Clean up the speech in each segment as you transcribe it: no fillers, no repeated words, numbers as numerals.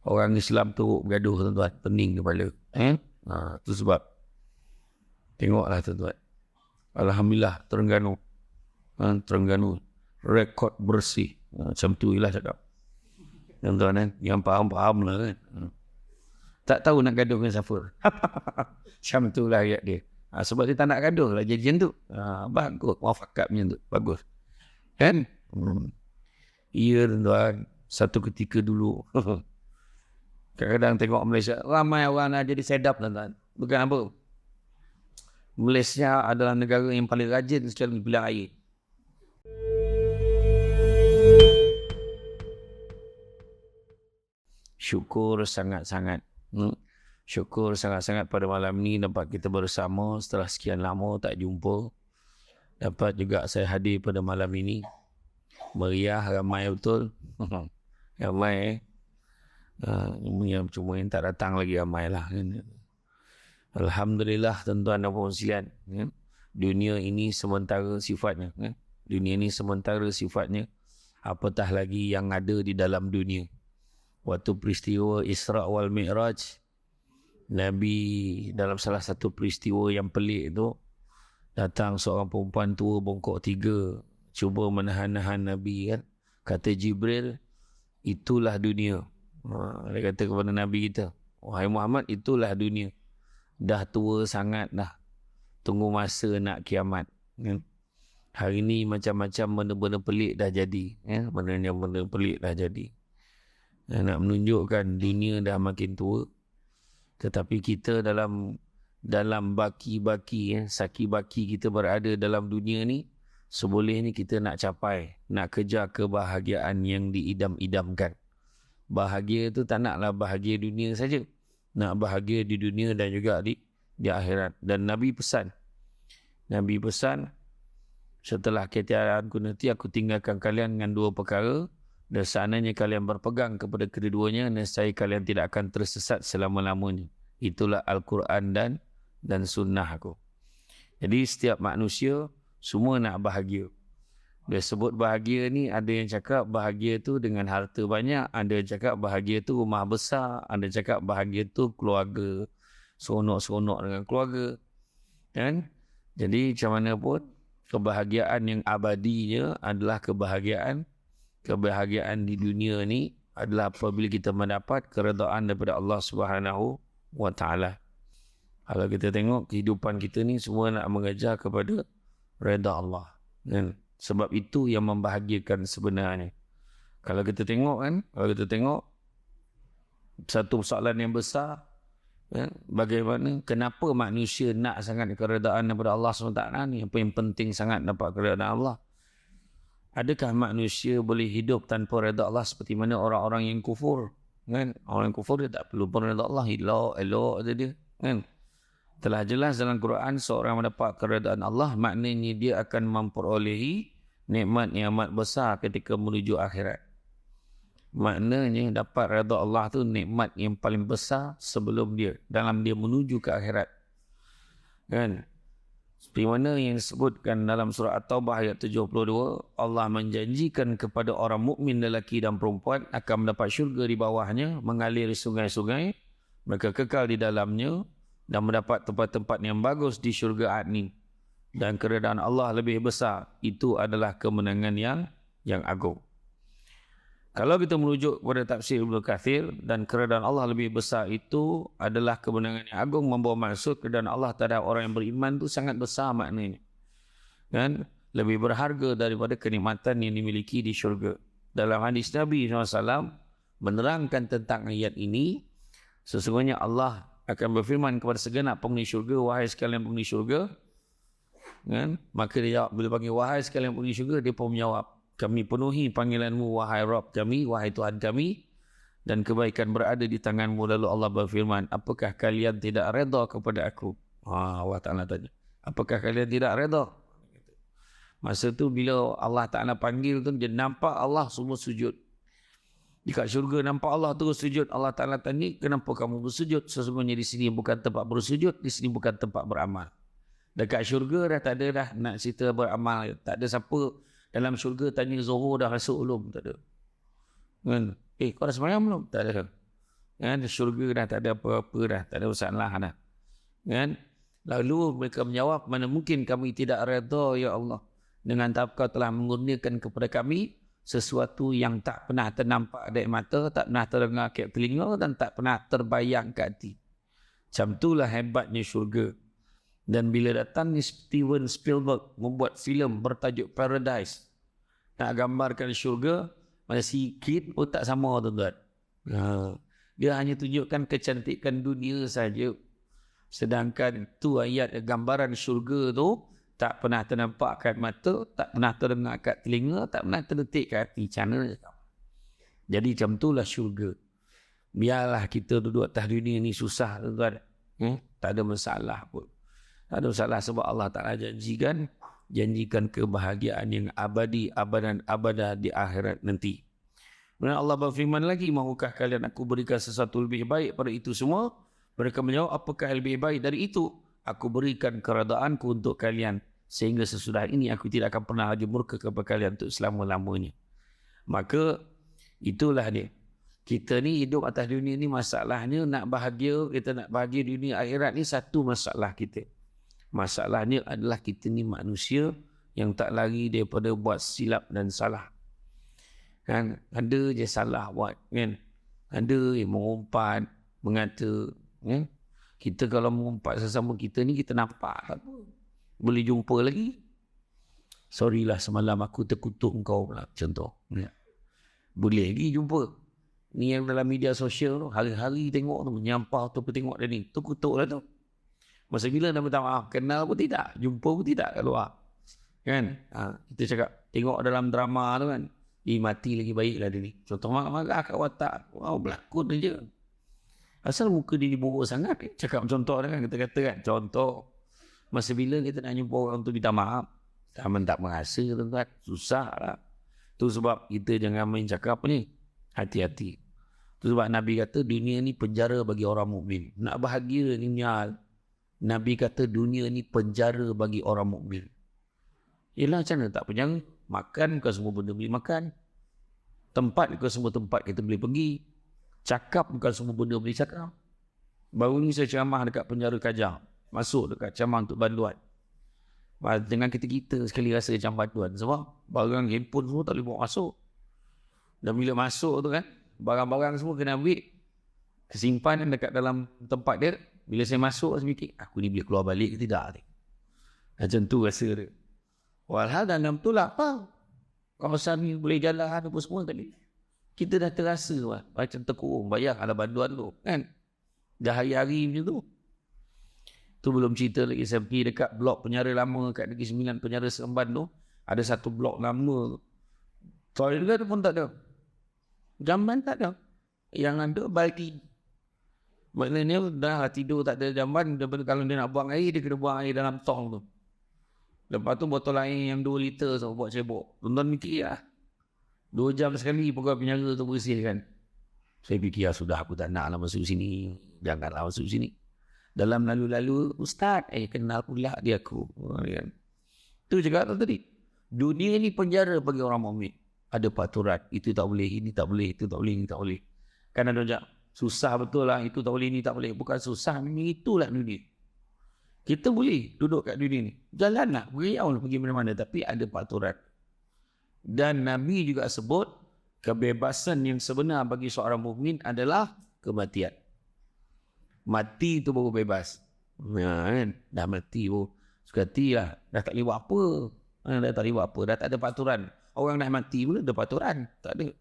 Orang Islam tu bergaduh tuan-tuan, pening kepala. Tu sebab. Tengoklah tuan-tuan. Alhamdulillah Terengganu. Terengganu. Rekod bersih. Macam tu ialah cakap. Tuan-tuan kan, yang faham-faham lah kan. Tak tahu nak gaduh dengan siapa. Macam tu lah ayat dia. Sebab dia tak nak gaduh lah jadi macam tu. Bagus. Muafakat macam tu. Bagus. Kan? Ya tuan-tuan. Satu ketika dulu. Kadang-kadang tengok Malaysia. Ramai orang nak jadi sedap tuan-tuan. Bukan apa. Malaysia adalah negara yang paling rajin sekali bilang air. Syukur sangat-sangat. Syukur sangat-sangat pada malam ni dapat kita bersama setelah sekian lama tak jumpa. Dapat juga saya hadir pada malam ini. Meriah, ramai betul. Ramai. Cuma yang tak datang lagi ramai lah. Alhamdulillah tuan-tuan dan puan sekalian. Dunia ini sementara sifatnya. Dunia ini sementara sifatnya. Apatah lagi yang ada di dalam dunia. Waktu peristiwa Isra' wal Mi'raj, Nabi dalam salah satu peristiwa yang pelik itu, datang seorang perempuan tua bongkok 3, cuba menahan-nahan Nabi kan. Kata Jibril, itulah dunia. Dia kata kepada Nabi kita, wahai Muhammad, itulah dunia. Dah tua sangat dah. Tunggu masa nak kiamat. Hari ni macam-macam benda-benda pelik dah jadi. Benda-benda pelik dah jadi. Nak menunjukkan dunia dah makin tua. Tetapi kita dalam baki-baki, saki-baki kita berada dalam dunia ni, sebolehnya kita nak capai, nak kejar kebahagiaan yang diidam-idamkan. Bahagia tu tak naklah bahagia dunia saja. Nak bahagia di dunia dan juga di akhirat. Dan Nabi pesan, setelah ketiadaanku nanti aku tinggalkan kalian dengan 2 perkara. Dan seandainya kalian berpegang kepada kedua-duanya, nescaya kalian tidak akan tersesat selama-lamanya. Itulah Al-Quran dan sunnah aku. Jadi setiap manusia semua nak bahagia. Dia sebut bahagia ni, ada yang cakap bahagia tu dengan harta banyak, ada yang cakap bahagia tu rumah besar, ada yang cakap bahagia tu keluarga, seronok-seronok dengan keluarga. Kan? Jadi macam mana pun, kebahagiaan yang abadinya adalah kebahagiaan di dunia ni adalah apabila kita mendapat keredaan daripada Allah Subhanahu wa Ta'ala. Kalau kita tengok kehidupan kita ni semua nak mengejar kepada redha Allah. Kan? Sebab itu yang membahagiakan sebenarnya. Kalau kita tengok satu soalan yang besar, kan? Bagaimana, kenapa manusia nak sangat keredaan daripada Allah SWT ni? Apa yang penting sangat dapat keredaan Allah? Adakah manusia boleh hidup tanpa redha Allah seperti mana orang-orang yang kufur? Kan? Orang yang kufur dia tak perlu pun redha Allah, elok aja dia. Kan? Telah jelas dalam Quran, seorang mendapat keredaan Allah, maknanya dia akan memperolehi nikmat yang amat besar ketika menuju akhirat. Maknanya dapat redha Allah tu nikmat yang paling besar sebelum dia, dalam dia menuju ke akhirat. Kan? Seperti mana yang disebutkan dalam surah At-Taubah ayat 72, Allah menjanjikan kepada orang mukmin lelaki dan perempuan akan mendapat syurga di bawahnya, mengalir sungai-sungai, mereka kekal di dalamnya dan mendapat tempat-tempat yang bagus di syurga adni. Dan keredaan Allah lebih besar. Itu adalah kemenangan yang agung. Kalau kita merujuk kepada tafsir Ibnu Katsir, dan keredaan Allah lebih besar itu adalah kemenangan yang agung, membawa maksud keredaan Allah terhadap orang yang beriman itu sangat besar maknanya. Kan? Lebih berharga daripada kenikmatan yang dimiliki di syurga. Dalam hadis Nabi SAW menerangkan tentang ayat ini, sesungguhnya Allah akan berfirman kepada segenap penghuni syurga, wahai sekalian penghuni syurga. Kan? Maka dia jawab, bila panggil wahai sekalian penghuni syurga, dia pun menjawab, kami penuhi panggilanmu wahai Rabb kami, wahai Tuhan kami, dan kebaikan berada di tanganmu. Lalu Allah berfirman, apakah kalian tidak redha kepada aku? Allah Ta'ala tanya, apakah kalian tidak redha? Masa tu bila Allah Ta'ala panggil tu, dia nampak Allah semua sujud. Dekat syurga nampak Allah terus sujud. Allah Ta'ala tanya, kenapa kamu bersujud? Sesungguhnya di sini bukan tempat bersujud, di sini bukan tempat beramal. Dekat syurga dah tak ada dah nak cerita beramal. Tak ada siapa dalam syurga tanya Zuhur dah masuk belum? Tak ada. Kan? Kau dah sembahyang belum? Tak ada. Kan? Syurga dah tak ada apa-apa dah, tak ada masalah dah. Kan? Lalu mereka menjawab, mana mungkin kami tidak redha ya Allah dengan tak kau telah mengurniakan kepada kami sesuatu yang tak pernah ternampak dari mata, tak pernah terdengar ke telinga dan tak pernah terbayang ke hati. Macam itulah hebatnya syurga. Dan bila datang ni Steven Spielberg membuat filem bertajuk Paradise, nak gambarkan syurga, macam sikit pun tak sama tuan-tuan. Dia hanya tunjukkan kecantikan dunia saja. Sedangkan tu ayat gambaran syurga tu tak pernah ternampak kat mata, tak pernah terdengar kat telinga, tak pernah terdetik kat hati. Cara jadi macam itulah syurga. Biarlah kita duduk atas dunia ni susah tuan-tuan. Tak ada masalah pun. Tak ada masalah sebab Allah Ta'ala janjikan kebahagiaan yang abadi, abadan abadah di akhirat nanti. Kemudian Allah berfirman lagi, mahukah kalian aku berikan sesuatu lebih baik pada itu semua? Mereka menjawab, apakah lebih baik dari itu? Aku berikan keredaanku untuk kalian, sehingga sesudah ini aku tidak akan pernah lagi murka kepada kalian untuk selama-lamanya. Maka itulah dia. Kita ni hidup atas dunia ni masalahnya nak bahagia, kita nak bahagia dunia akhirat ni satu masalah kita. Masalahnya adalah kita ni manusia yang tak lari daripada buat silap dan salah. Kan? Ada je salah buat. Kan? Ada yang mengumpat, mengata. Kan? Kita kalau mengumpat sesama kita ni, kita nampak apa? Boleh jumpa lagi. Sorry lah semalam aku terkutuk kau pula. Contoh. Ya. Boleh lagi jumpa. Ni yang dalam media sosial tu, hari-hari tengok tu, menyampah tu, tengok dia ni. Terkutuk lah tu. Masa bila nak minta maaf? Kenal pun tidak. Jumpa pun tidak kat luar. Kan? Kita cakap, tengok dalam drama tu kan. Mati lagi baiklah dia ni. Contoh marah-marah kat watak. Wow, berlakon je. Asal muka dia buruk sangat. Cakap contoh dia kan. Kita kata kan. Contoh. Masa bila kita nak jumpa orang tu minta maaf. Taman tak merasa tuan-tuan. Susah lah. Tu sebab kita jangan main cakap ni. Hati-hati. Tu sebab Nabi kata dunia ni penjara bagi orang mukmin. Nak bahagia ni nyal. Nabi kata dunia ni penjara bagi orang mukmin. Yelah macam mana tak penjara? Makan bukan semua benda boleh makan. Tempat bukan semua tempat kita boleh pergi. Cakap bukan semua benda boleh cakap. Baru ni saya ceramah dekat penjara Kajang. Masuk dekat ceramah untuk bantuan. Dengan kita-kita sekali rasa macam bantuan. Sebab barang handphone semua tak boleh bawa masuk. Dan bila masuk tu kan, barang-barang semua kena ambil. Kesimpan dekat dalam tempat dia. Bila saya masuk, saya fikir, aku ni boleh keluar balik ke tidak? Macam tu rasa dia. Walhal dalam tu lah, apa? Kawasan ni boleh jalan apa semua tadi. Kita dah terasa lah, macam terkurung. Bayar ada bantuan tu, kan? Dah hari-hari macam tu. Tu belum cerita lagi, saya pergi dekat blok penjara lama kat Negeri Sembilan, penjara Seremban tu. Ada satu blok lama tu. Toilet pun tak ada. Jamban tak ada. Yang ada baldi. Maknanya dah tidur tak ada jamban, kalau dia nak buang air, dia kena buang air dalam tong tu. Lepas tu botol air yang 2 liter tu buat cebok. Tuan-tuan fikir lah. 2 jam sekali pegawai penjara tu bersih kan. Saya fikir sudah aku tak nak lah masuk sini. Janganlah masuk sini. Dalam lalu-lalu, Ustaz, kenal pula dia aku. Kan? Tu cakap tadi. Dunia ni penjara bagi orang mukmin. Ada peraturan. Itu tak boleh, ini tak boleh, itu tak boleh, ini tak boleh. Kan ada macam, susah betul lah, itu tak boleh, ini tak boleh. Bukan susah, itulah dunia. Kita boleh duduk kat dunia ni. Jalanlah, beriaulah pergi mana-mana. Tapi ada peraturan. Dan Nabi juga sebut, kebebasan yang sebenar bagi seorang mukmin adalah kematian. Mati tu baru bebas. Kan? Dah mati pun. Sekati lah. Dah tak boleh buat apa. Dah tak boleh buat apa. Dah tak ada peraturan. Orang dah mati pun ada peraturan. Tak ada.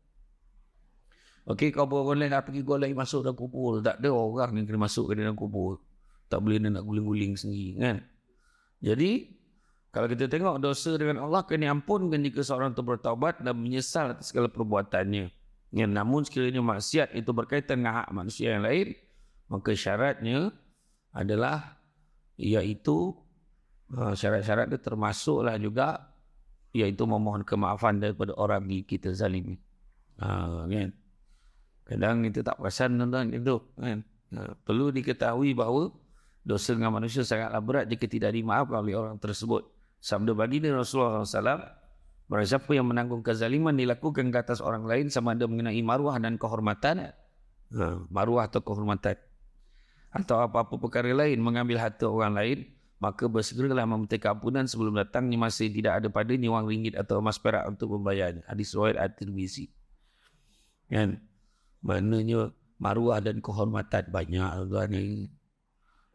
Okey, kau boleh nak pergi golek masuk dalam kubur. Tak ada orang yang kena masuk ke dalam kubur. Tak boleh nak guling-guling sendiri kan. Jadi kalau kita tengok dosa dengan Allah kena ampunkan jika seorang itu bertaubat dan menyesal atas segala perbuatannya. Ya, namun sekiranya maksiat itu berkaitan dengan hak manusia yang lain, maka syaratnya adalah iaitu syarat-syarat itu termasuklah juga iaitu memohon kemaafan daripada orang yang kita zalimi. Kan? Kadang kita tak perasan tuan-tuan itu kan. Perlu diketahui bahawa dosa dengan manusia sangatlah berat jika tidak dimaafkan oleh orang tersebut. Sabda baginda Rasulullah SAW, barang siapa yang menanggung kezaliman dilakukan ke atas orang lain sama ada mengenai maruah dan kehormatan, maruah atau kehormatan atau apa-apa perkara lain mengambil harta orang lain, maka bersegeralah meminta keampunan sebelum datangnya masa tidak ada padanya wang ringgit atau emas perak untuk membayarnya. Hadis riwayat At-Tirmizi. Kan? Maknanya maruah dan kehormatan banyak tuan ni.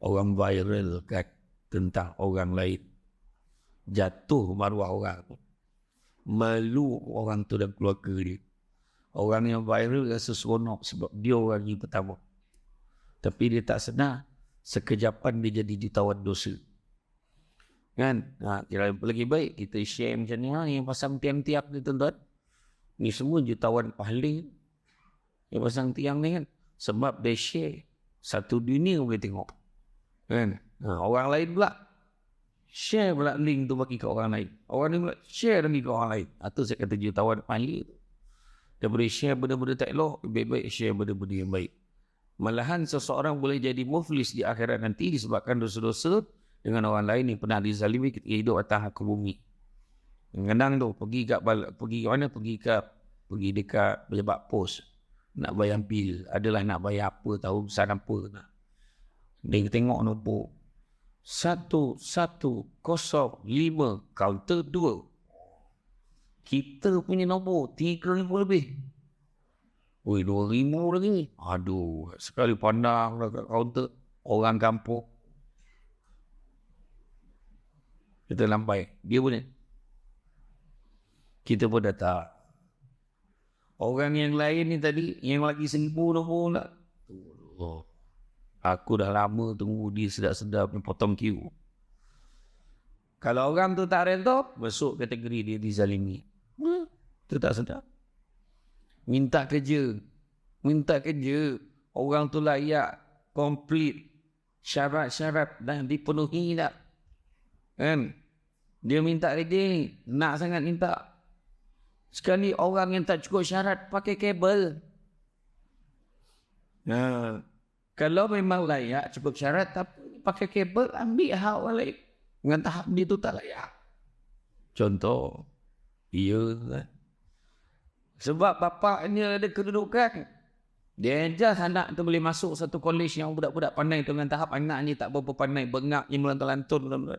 Orang viral kan tentang orang lain. Jatuh maruah orang. Malu orang tu dan keluarga dia. Orang yang viral rasa seronok sebab dia orang yang pertama. Tapi dia tak sedar, sekejapan dia jadi jutawan dosa. Kan? Kira lagi baik kita share macam ni. Yang pasang tiang-tiang ni tuan-tuan. Ni semua jutawan pahala. Yang pasang tiang ni kan. Sebab dia share. Satu dunia boleh tengok. Kan? Orang lain pula. Share pula link tu bagi ke orang lain. Orang ni pula share lagi ke orang lain. Itu saya kata jutawan pahala tu. Daripada share benda-benda tak elok, baik-baik share benda-benda yang baik. Malahan seseorang boleh jadi muflis di akhirat nanti disebabkan dosa-dosa dengan orang lain yang pernah dizalimi ketika hidup atas muka bumi. Kadang tu pergi dekat pejabat pos nak bayar bil, adalah nak bayar apa tahu besar apa nak. Dia tengok nombor 1105 kaunter 2. Kita punya nombor 3,000 lebih. Oi, 2,000 lagi. Aduh, sekali pandang dekat kaunter orang kampung. Kita lambai. Dia boleh. Kita pun datang. Orang yang lain ni tadi, yang lagi 1,000 nombor nak. Oh, aku dah lama tunggu dia sedap-sedap potong queue. Kalau orang tu tak reda, masuk kategori dia dizalimi. Itu tak sedap. Minta kerja. Orang tu layak, komplit, syarat-syarat dah dipenuhi tak? Kan? Dia minta kerja, nak sangat minta. Sekali orang yang tak cukup syarat pakai kabel. Kalau memang layak cukup syarat tapi pakai kabel, ambil hak orang lain. Dengan tahap dia tu tak layak. Contoh, kan? Sebab bapaknya ada kedudukan. Dia ajar anak tu boleh masuk satu kolej yang budak-budak pandai dengan tahap anak ni tak berapa pandai, bengak yang melantun-lantun.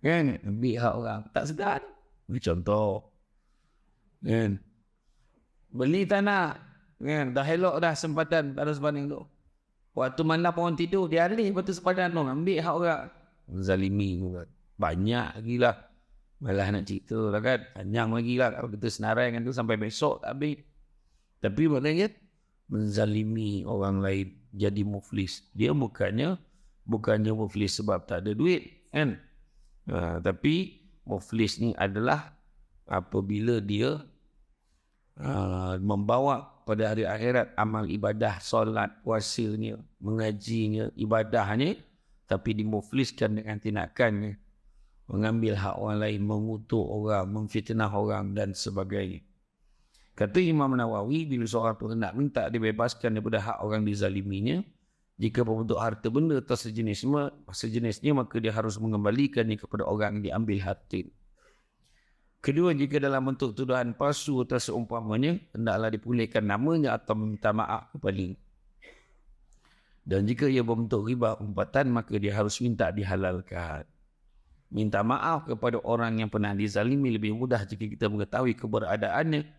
Kan? Ambil hak orang. Tak sedar. Contoh. Kan? Beli tanah. Kan? Dah elok dah sempadan. Tak ada sempadan tu. Waktu mana orang tidur, dia alih batu sempadan tu. Ambil hak orang. Zalimi. Banyak lagi lah. Malah nak cerita lah kan. Panjang lagi lah. Kalau kita senarai dengan tu sampai besok tak habis. Tapi maknanya menzalimi orang lain jadi muflis. Dia bukannya muflis sebab tak ada duit. Kan? Tapi muflis ni adalah apabila dia membawa pada hari akhirat amal ibadah, solat, puasanya, mengajinya, ibadahnya. Tapi dimufliskan dengan tindakannya. Mengambil hak orang lain, mengutuk orang, memfitnah orang dan sebagainya. Kata Imam Nawawi, bila seorang tu hendak minta dibebaskan daripada hak orang dizaliminya, jika berbentuk harta benda atau sejenisnya, maka dia harus mengembalikannya kepada orang yang diambil harta. Kedua, jika dalam bentuk tuduhan palsu atau seumpamanya, hendaklah dipulihkan namanya atau meminta maaf kepadanya. Dan jika ia berbentuk riba umpatan, maka dia harus minta dihalalkan. Minta maaf kepada orang yang pernah dizalimi lebih mudah jika kita mengetahui keberadaannya.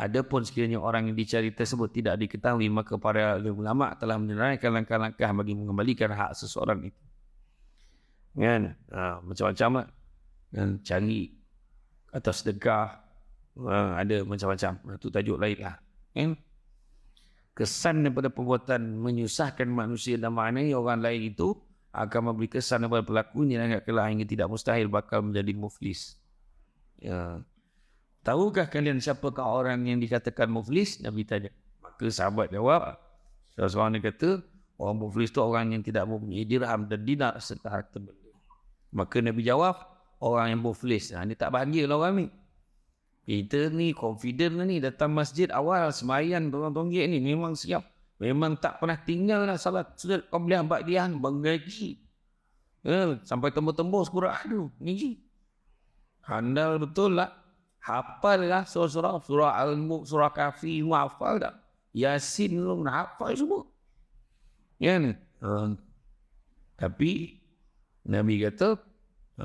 Adapun sekiranya orang yang dicari tersebut tidak diketahui, maka para ulama telah menerangkan langkah-langkah bagi mengembalikan hak seseorang itu. Kan? Macam-macam lah. Kan? Cari atau sedekah. Ada macam-macam. Itu tajuk lain lah. Kan? Kesan daripada perbuatan menyusahkan manusia dan maknanya orang lain itu akan memberi kesan kepada pelakunya dan kelak hingga tidak mustahil bakal menjadi muflis. Tahukah kalian siapakah orang yang dikatakan muflis? Nabi tanya. Maka sahabat jawab. Seorang dia kata, orang muflis itu orang yang tidak mempunyai dirham dan dinar serta harta benda. Maka Nabi jawab, orang yang muflis. Dia tak bahagia lah orang ni. Kita ni confident ni datang masjid awal sembahyang tonggak ni memang siap. Memang tak pernah tinggal lah salat sudah qabliyah ba'diyah mengaji. Sampai tembus-tembus Quran tu ngaji. Handal betul lah. Hafal lah surah Al-Mulk, surah Kahfi, hafal tak? Yasin lu hafal semua. Kan? Tapi Nabi kata,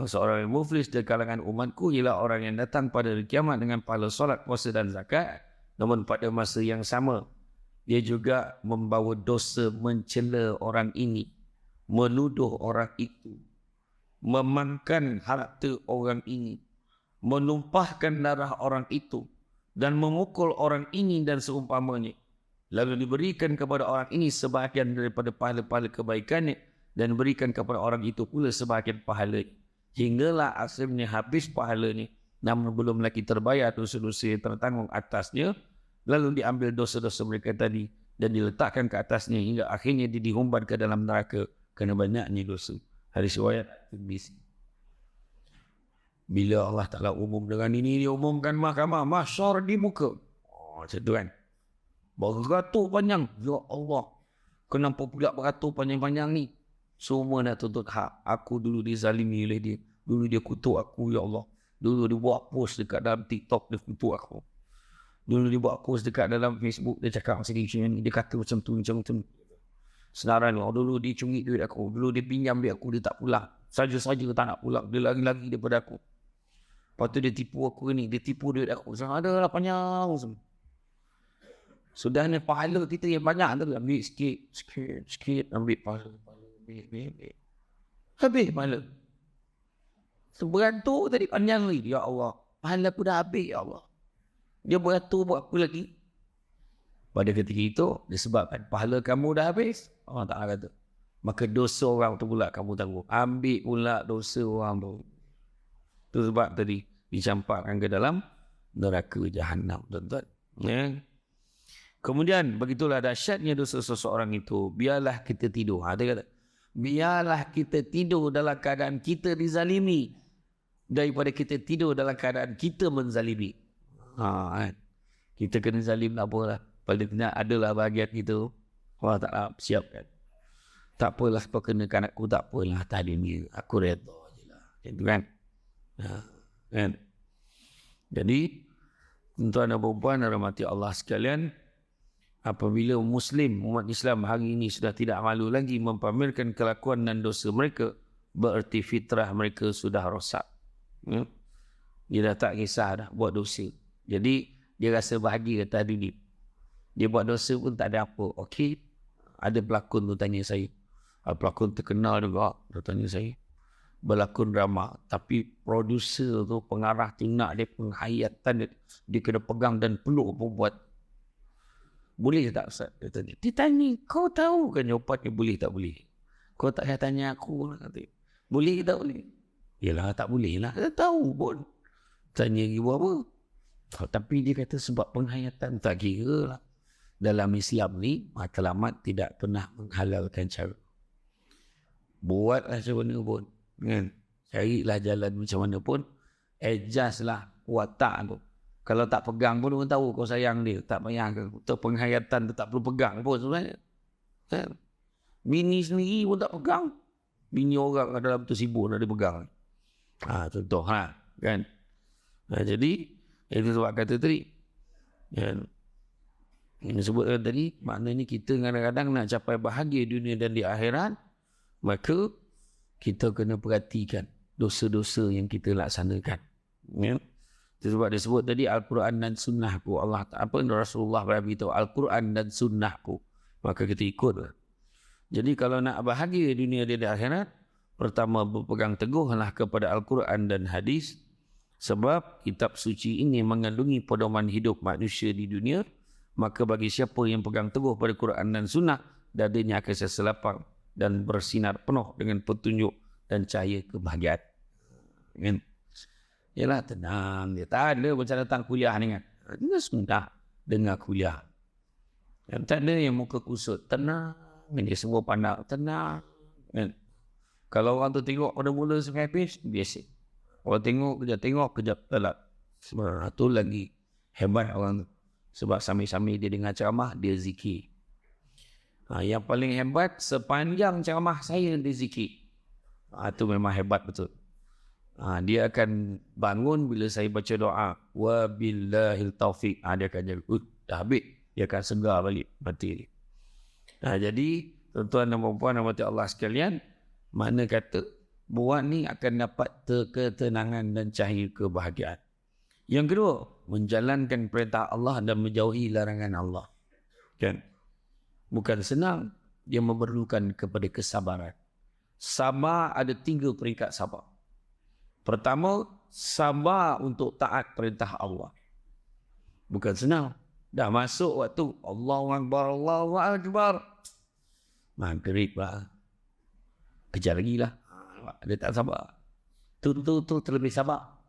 seorang yang muflis dari kalangan umatku ialah orang yang datang pada hari kiamat dengan pahala solat, puasa dan zakat. Namun pada masa yang sama, dia juga membawa dosa mencela orang ini, menuduh orang itu, memakan harta orang ini, menumpahkan darah orang itu, dan memukul orang ini dan seumpamanya. Lalu diberikan kepada orang ini sebahagian daripada pahala-pahala kebaikannya, dan berikan kepada orang itu pula sebahagian pahala. Hinggalah akhirnya habis pahalanya, namun belum lagi terbayar dosa-dosa yang tertanggung atasnya. Lalu diambil dosa-dosa mereka tadi dan diletakkan ke atasnya hingga akhirnya dia dihumban ke dalam neraka kerana banyaknya dosa. Hadis riwayat Tirmizi. Bila Allah Ta'ala umum dengan ini, dia umumkan mahkamah mahsyar di muka. Macam tu kan. Beratur panjang. Ya Allah, kenapa pula beratur panjang-panjang ni? Semua nak tuntut hak. Aku dulu dizalimi oleh dia. Dulu dia kutuk aku, ya Allah. Dulu dia buat post dekat dalam TikTok, dia kutuk aku. Dulu dia buat post dekat dalam Facebook, dia cakap macam ni, dia kata macam tu. Senaran, dulu dia curi duit aku. Dulu dia pinjam duit aku, dia tak pulang. Saja-saja tak nak pulang. Dia lari-lari daripada aku. Lepas tu dia tipu aku ni, dia tipu duit aku. Ada lah panjang semua. Sudah ni pahala kita yang banyak tu, ambil sikit, ambil pahala. Ambil. Habis pahala. Beratur tadi panjang lagi. Ya Allah, pahala aku dah habis, ya Allah. Dia beratur buat apa lagi? Pada ketika itu, disebabkan pahala kamu dah habis, Allah Ta'ala kata, maka dosa orang tu pula kamu tanggung. Ambil pula dosa orang tu. Itu sebab tadi dicampakkan ke dalam neraka Jahannam, tuan-tuan. Ya. Kemudian, begitulah dahsyatnya dosa seseorang itu. Biarlah kita tidur. Dia kata, biarlah kita tidur dalam keadaan kita dizalimi daripada kita tidur dalam keadaan kita menzalimi. Kan? Kita kena zalim tak apalah. Paling tidak adalah bahagian kita. Allah Ta'ala siapkan. Tak apalah kau kenakan aku, tak apalah tadi ni. Aku redha je lah. Itu kan? Kan? Jadi, tuan-tuan dan puan-puan rahmati Allah sekalian, apabila Muslim, umat Islam hari ini sudah tidak malu lagi mempamerkan kelakuan dan dosa mereka, bererti fitrah mereka sudah rosak. Dia dah tak kisah dah buat dosa. Jadi, dia rasa bahagia kata hari ni. Dia buat dosa pun tak ada apa. Okey, ada pelakon tu tanya saya. Pelakon terkenal juga, dia tanya saya. Berlakon drama, tapi produser tu, pengarah tu nak dia penghayatan dia kena pegang dan peluk pun buat. Boleh tak Ustaz? Dia tanya, kau tahu kan jawapannya boleh tak boleh? Kau tak payah tanya aku. Boleh tak boleh? Yalah tak boleh lah. Dia tahu pun. Tanya lagi buat apa? Tapi dia kata sebab penghayatan tak kira lah. Dalam Islam ni, matlamat tidak pernah menghalalkan cara. Buatlah macam mana pun. Kan? Carilah jalan macam mana pun. Adjust lah watak tu. Kalau tak pegang pun orang tahu kau sayang dia. Tak payah ke. Untuk penghayatan tu tak perlu pegang pun sebenarnya. Kan? Bini sendiri pun tak pegang. Bini orang dalam tu sibuk nak dia pegang. Contoh lah. Kan? Jadi, itu sebab kata tadi. Kan? Ini sebutkan tadi, maknanya kita kadang-kadang nak capai bahagia dunia dan di akhirat, maka kita kena perhatikan dosa-dosa yang kita laksanakan. Ya? Sebab dia sebut tadi Al-Quran dan Sunnahku. Allah apa Rasulullah beritahu Al-Quran dan Sunnahku. Maka kita ikutlah. Jadi kalau nak bahagia dunia dan di akhirat, pertama berpegang teguhlah kepada Al-Quran dan hadis. Sebab kitab suci ini mengandungi pedoman hidup manusia di dunia. Maka bagi siapa yang pegang teguh pada Quran dan Sunnah, dadanya akan seselapang dan bersinar penuh dengan petunjuk dan cahaya kebahagiaan. Kan? Yalah tenang, dia tak ada macam datang kuliah ni kan. Dia sudah dengar kuliah. Yang tak ada yang muka kusut, tenang. Dia semua pandang, tenang. Kan? Kalau orang tu tengok pada mula sampai habis, biasa. Orang tengok, kejap telat. Sebab tu lagi hebat orang tu. Sebab sambil-sambil dia dengar ceramah, dia zikir. Yang paling hebat, sepanjang ceramah saya dia zikir. Itu memang hebat betul. Dia akan bangun bila saya baca doa. Wabillahil taufiq. Dia akan jaga. Dah habis. dia akan segar balik mati dia. Jadi tuan-tuan dan puan-puan rahmati Allah sekalian, mana kata buat ni akan dapat ketenangan dan cahaya kebahagiaan. Yang kedua, menjalankan perintah Allah dan menjauhi larangan Allah. Kan? Bukan senang, dia memerlukan kepada kesabaran. Sabar ada 3 peringkat sabar. Pertama, sabar untuk taat perintah Allah. Bukan senang. Dah masuk waktu Allahu Akbar, Allahu Akbar. Maghrib lah. Kejar lagi lah. Dia tak sabar. Tu terlebih sabar.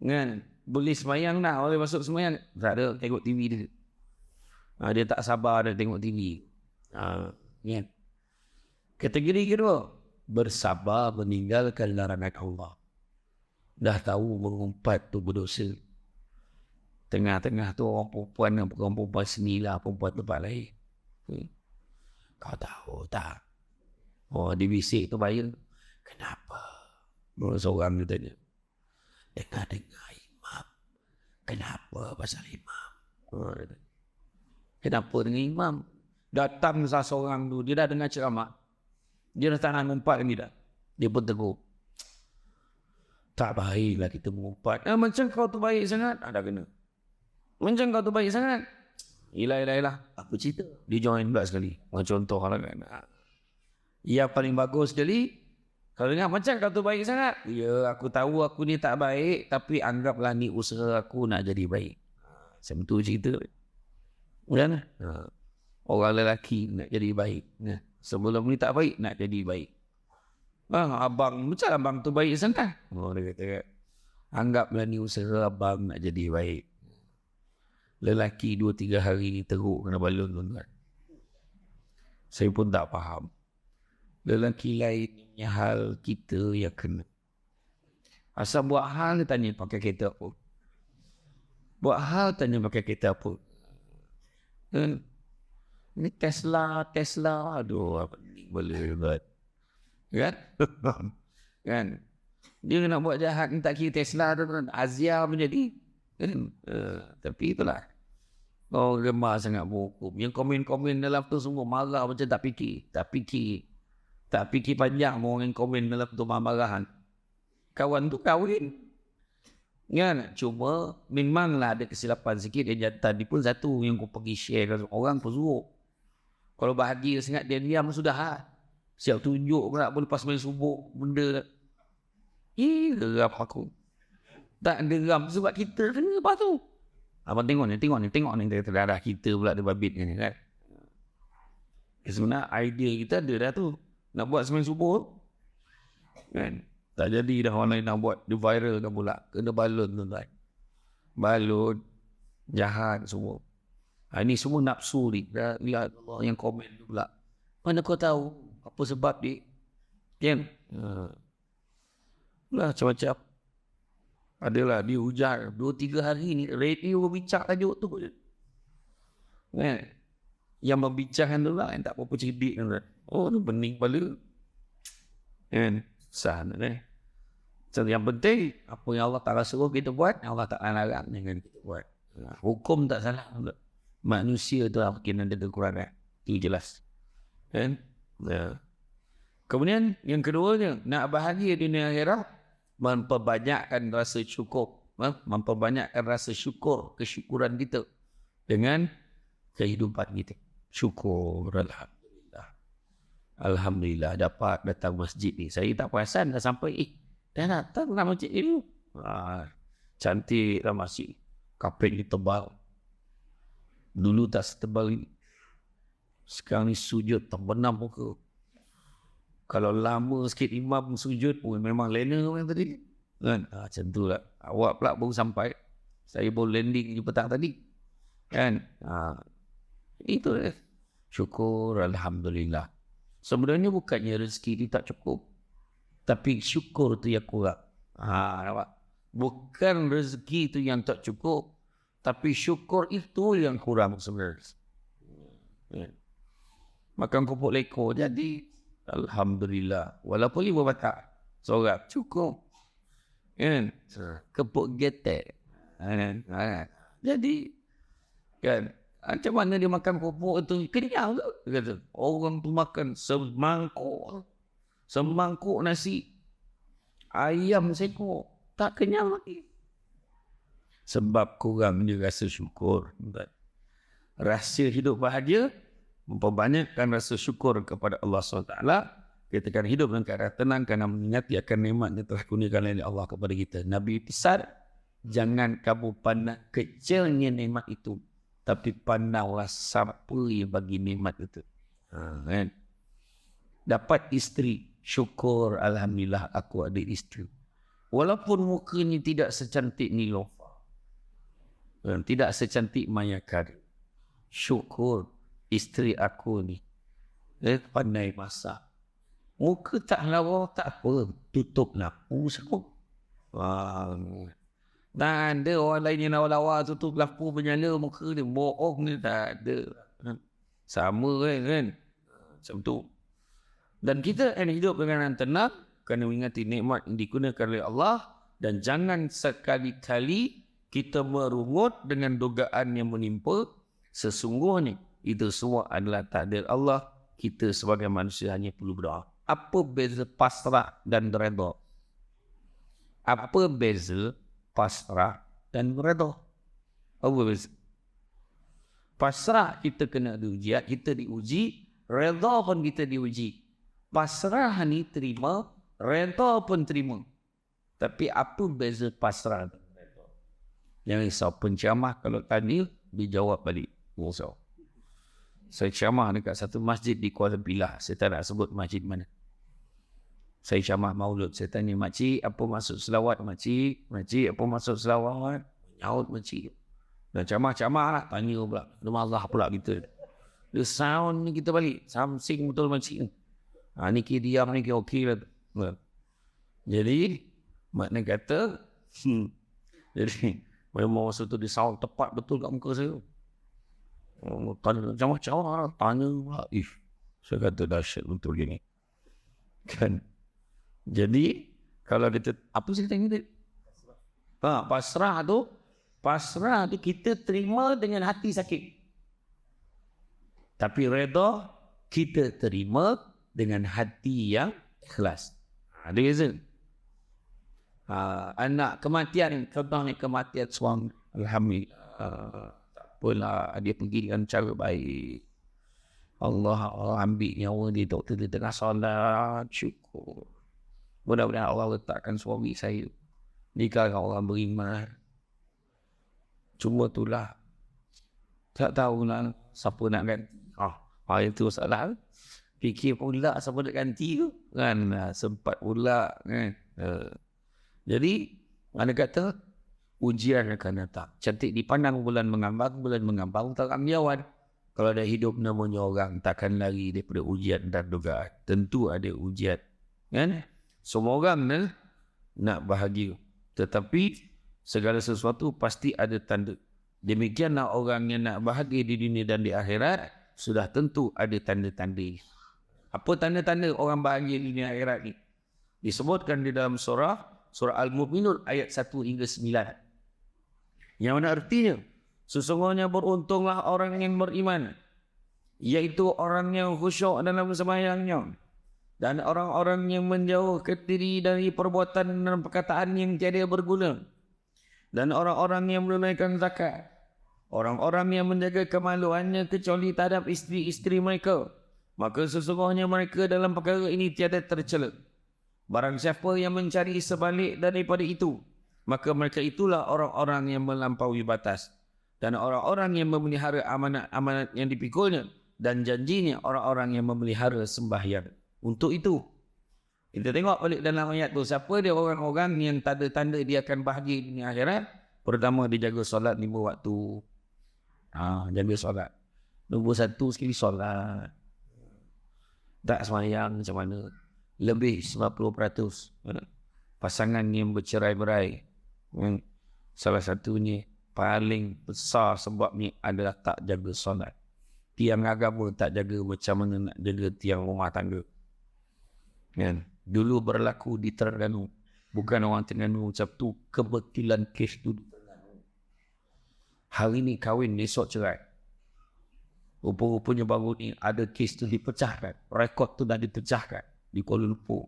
Kan? Boleh semayang dah. Boleh masuk semayang. Tak ada. Tengok TV dia. Dia tak sabar nak tengok TV. Kan? Kategori kedua. Bersabar meninggalkan larangan Allah. Dah tahu mengumpat tu berdosa. Tengah-tengah tu orang perempuan seni lah, perempuan tempat lain. Kau tahu tak? Dia bisik tu bayar. Kenapa? Seorang dia tanya. Dengar imam. Kenapa pasal imam? Kenapa dengan imam? Datang seorang tu, dia dah dengar ceramah. Dia dah tak nak ngumpat lagi dah. Dia pun tegur. Tak baiklah kita mengumpat. Macam kau tu baik sangat. Dah kena. Macam kau tu baik sangat. Yelah. Apa cerita? Dia join pula sekali. Contoh lah kan. Yang paling bagus sekali. Kalau dengar macam kau tu baik sangat. Ya, aku tahu aku ni tak baik. Tapi anggaplah ni usaha aku nak jadi baik. Macam tu cerita. Kan? Orang lelaki nak jadi baik. Sebelum ni tak baik, nak jadi baik. Abang, macam abang tu baik sangat. Dia kata, anggaplah ni usaha abang nak jadi baik. Lelaki 2-3 hari teruk kena balon tuan-tuan. Saya pun tak faham. Lelaki lain punya hal, kita yang kena. Asal buat hal, tanya pakai kereta apa. Buat hal, tanya pakai kereta apa. Ini Tesla. Aduh, apa ni boleh buat. Kan? Kan? Dia nak buat jahat ni tak kira Tesla tu kan. Azia pun jadi. Kan? Tapi itulah. Oh, lemah sangat berhukum. Yang komen-komen dalam tu semua marah macam tak fikir. Tak fikir panjang orang yang komen dalam tu marah-marahan. Kawan tu kahwin. Kan? Cuma memanglah ada kesilapan sikit. Yang jantan ni pun satu yang kau pergi share ke orang pun suruh. Kalau bahagia sangat dia diam sudah. Siap tunjuk pula pun lepas main subuh benda. Geram aku. Tak geram sebab kita kena lepas tu. Abang tengok ni. Terdarah kita pula ada babit ni kan. Sebenarnya idea kita ada dah tu. Nak buat semain subuh. Kan. Tak jadi dah orang lain nak buat. Dia viral kan pula. Kena balon tu kan. Balon. Jahat semua. Ini semua nafsu ni. Lihat Allah yang komen tu pula. Mana kau tahu apa sebab dia? Kan? Macam-macam. Adalah dia ujar 2-3 hari ni radio berbincang tajuk tu. Kan? Yang membincangkan tu lah yang tak apa-apa cerdik kan. Tu bening kepala. Kan? Sana ni. So, yang penting apa yang Allah Ta'ala suruh kita buat, Allah Ta'ala larang dengan kita buat. Hukum tak salah. Manusia tu lah mungkin ada kekurangan. Itu jelas. Kan? Kemudian yang keduanya, nak bahagia dunia akhirat, memperbanyakkan rasa syukur. Memperbanyakkan rasa syukur, kesyukuran kita dengan kehidupan kita. Syukur, Alhamdulillah dapat datang masjid ni. Saya tak perasan dah sampai. Dah datang lah masjid ni. Cantik lah masjid. Kapet ni tebal. Dulu tak setebal ni. Sekarang ni sujud terbenam muka. Kalau lama sikit imam sujud pun memang lena yang tadi. Kan? Macam tu lah. Awak pula baru sampai. Saya baru landing di petang tadi. Kan? Itu lah. Syukur Alhamdulillah. Sebenarnya bukannya rezeki itu tak cukup. Tapi syukur tu yang kurang. Bukan rezeki itu yang tak cukup. Tapi syukur itu yang kurang sebenarnya. Makan kopok leko jadi Alhamdulillah. Walaupun 5 batang seorang cukup. Kan? Kepuk getek. Jadi kan Macam mana dia makan kerupuk itu? Kenyang ke? Dia kata, orang tu makan semangkuk nasi, ayam sekor, tak kenyang lagi. Sebab kurang dia rasa syukur. Rahsia hidup bahagia, memperbanyakkan rasa syukur kepada Allah SWT. Kita akan hidup dalam keadaan tenang kerana mengingati akan nikmat yang telah kurniakan oleh Allah kepada kita. Nabi pesan, jangan kamu pandang kecilnya nikmat itu, tapi pandanglah siapa yang bagi nikmat itu. Kan? Dapat isteri, syukur, alhamdulillah aku ada isteri. Walaupun mukanya tidak secantik Nilofa, tidak secantik Maya Karim, syukur isteri aku ni pandai masak. Muka tak lawa tak apa, tutup lampu semua. Tak ada orang lain yang lawa-lawa tutup lampu menyala muka dia, bohong ni tak ada. Sama kan? Macam tu. Dan kita akan hidup dengan tenang kerana mengingati nikmat yang digunakan oleh Allah, dan jangan sekali-kali kita merungut dengan dugaan yang menimpa. Sesungguhnya itu semua adalah takdir Allah. Kita sebagai manusia hanya perlu berdoa. Apa beza pasrah dan redha? Apa beza pasrah dan redha? Apa beza? Pasrah kita kena diuji, kita diuji. Redha pun kita diuji. Pasrah ni terima, redha pun terima. Tapi apa beza pasrah dan redha? Jangan risau, penceramah kalau tanya, dijawab balik. Risau. Saya ceramah dekat satu masjid di Kuala Pilah. Saya tak nak sebut masjid mana. Saya ceramah maulud. Saya tanya, makcik apa maksud selawat makcik? Makcik apa maksud selawat? Nyaut makcik. Dan ceramah-ceramah lah. Tanya pula. Nama Allah pula kita. Dia sound ni kita balik. Samsing betul makcik. Ni kira diam ni kira okey lah. Jadi, makna kata, jadi, memang masa tu dia sound tepat betul kat muka saya. Tanya macam-macam, tanya pula. Saya kata dahsyat betul gini. Kan? Jadi, kalau kita, apa sih kita tanya tadi? Pasrah tu kita terima dengan hati sakit. Tapi redha, kita terima dengan hati yang ikhlas. Ada beza. Anak kematian, contohnya kematian suami, alhamdulillah, tak apalah, dia pergi dengan cara baik. Allah ambil nyawa dia, doktor dia tengah solat, syukur. Mudah-mudahan Allah letakkan suami saya di kalangan orang beriman. Cuma itulah, tak tahulah siapa nak ganti. Itu salah. Fikir pula siapa nak ganti tu. Kan, sempat pula. Kan. Jadi, mana kata, ujian akan datang. Cantik dipandang bulan mengambang, terang jauhan. Kalau ada hidup namanya orang, takkan lari daripada ujian dan dugaan. Tentu ada ujian. Kan? Semua orang nak bahagia. Tetapi, segala sesuatu pasti ada tanda. Demikianlah orang yang nak bahagia di dunia dan di akhirat, sudah tentu ada tanda-tanda. Apa tanda-tanda orang bahagia di dunia akhirat ni? Disebutkan di dalam surah Al-Mu'minun ayat 1 hingga 9. Yang mana artinya, sesungguhnya beruntunglah orang yang beriman, iaitu orang yang khusyuk dalam sembahyangnya, dan orang-orang yang menjauhkan diri dari perbuatan dan perkataan yang tiada berguna, dan orang-orang yang menunaikan zakat, orang-orang yang menjaga kemaluannya kecuali terhadap isteri-isteri mereka, maka sesungguhnya mereka dalam perkara ini tiada tercela. Barang siapa yang mencari sebalik daripada itu, maka mereka itulah orang-orang yang melampaui batas, dan orang-orang yang memelihara amanat-amanat yang dipikulnya, dan janjinya orang-orang yang memelihara sembahyang. Untuk itu, kita tengok balik dalam ayat tu, siapa dia orang-orang yang tanda-tanda dia akan bahagia di dunia akhirat? Pertama, dia jaga solat 5 waktu. Jaga solat. Nombor 1 sekali solat. Tak sembahyang macam mana? Lebih 90%. Pasangan yang bercerai-berai. Salah satunya paling besar sebabnya adalah tak jaga solat. Tiang agama tak jaga, macam mana nak jaga tiang rumah tangga. Kan? Dulu berlaku di Terengganu. Bukan orang Terengganu macam tu. Kebetulan kes tu di Terengganu. Hari ni kahwin, esok cerai. Rupa-rupanya baru ni ada kes tu dipecahkan. Rekod tu dah dipecahkan di Kuala Lumpur.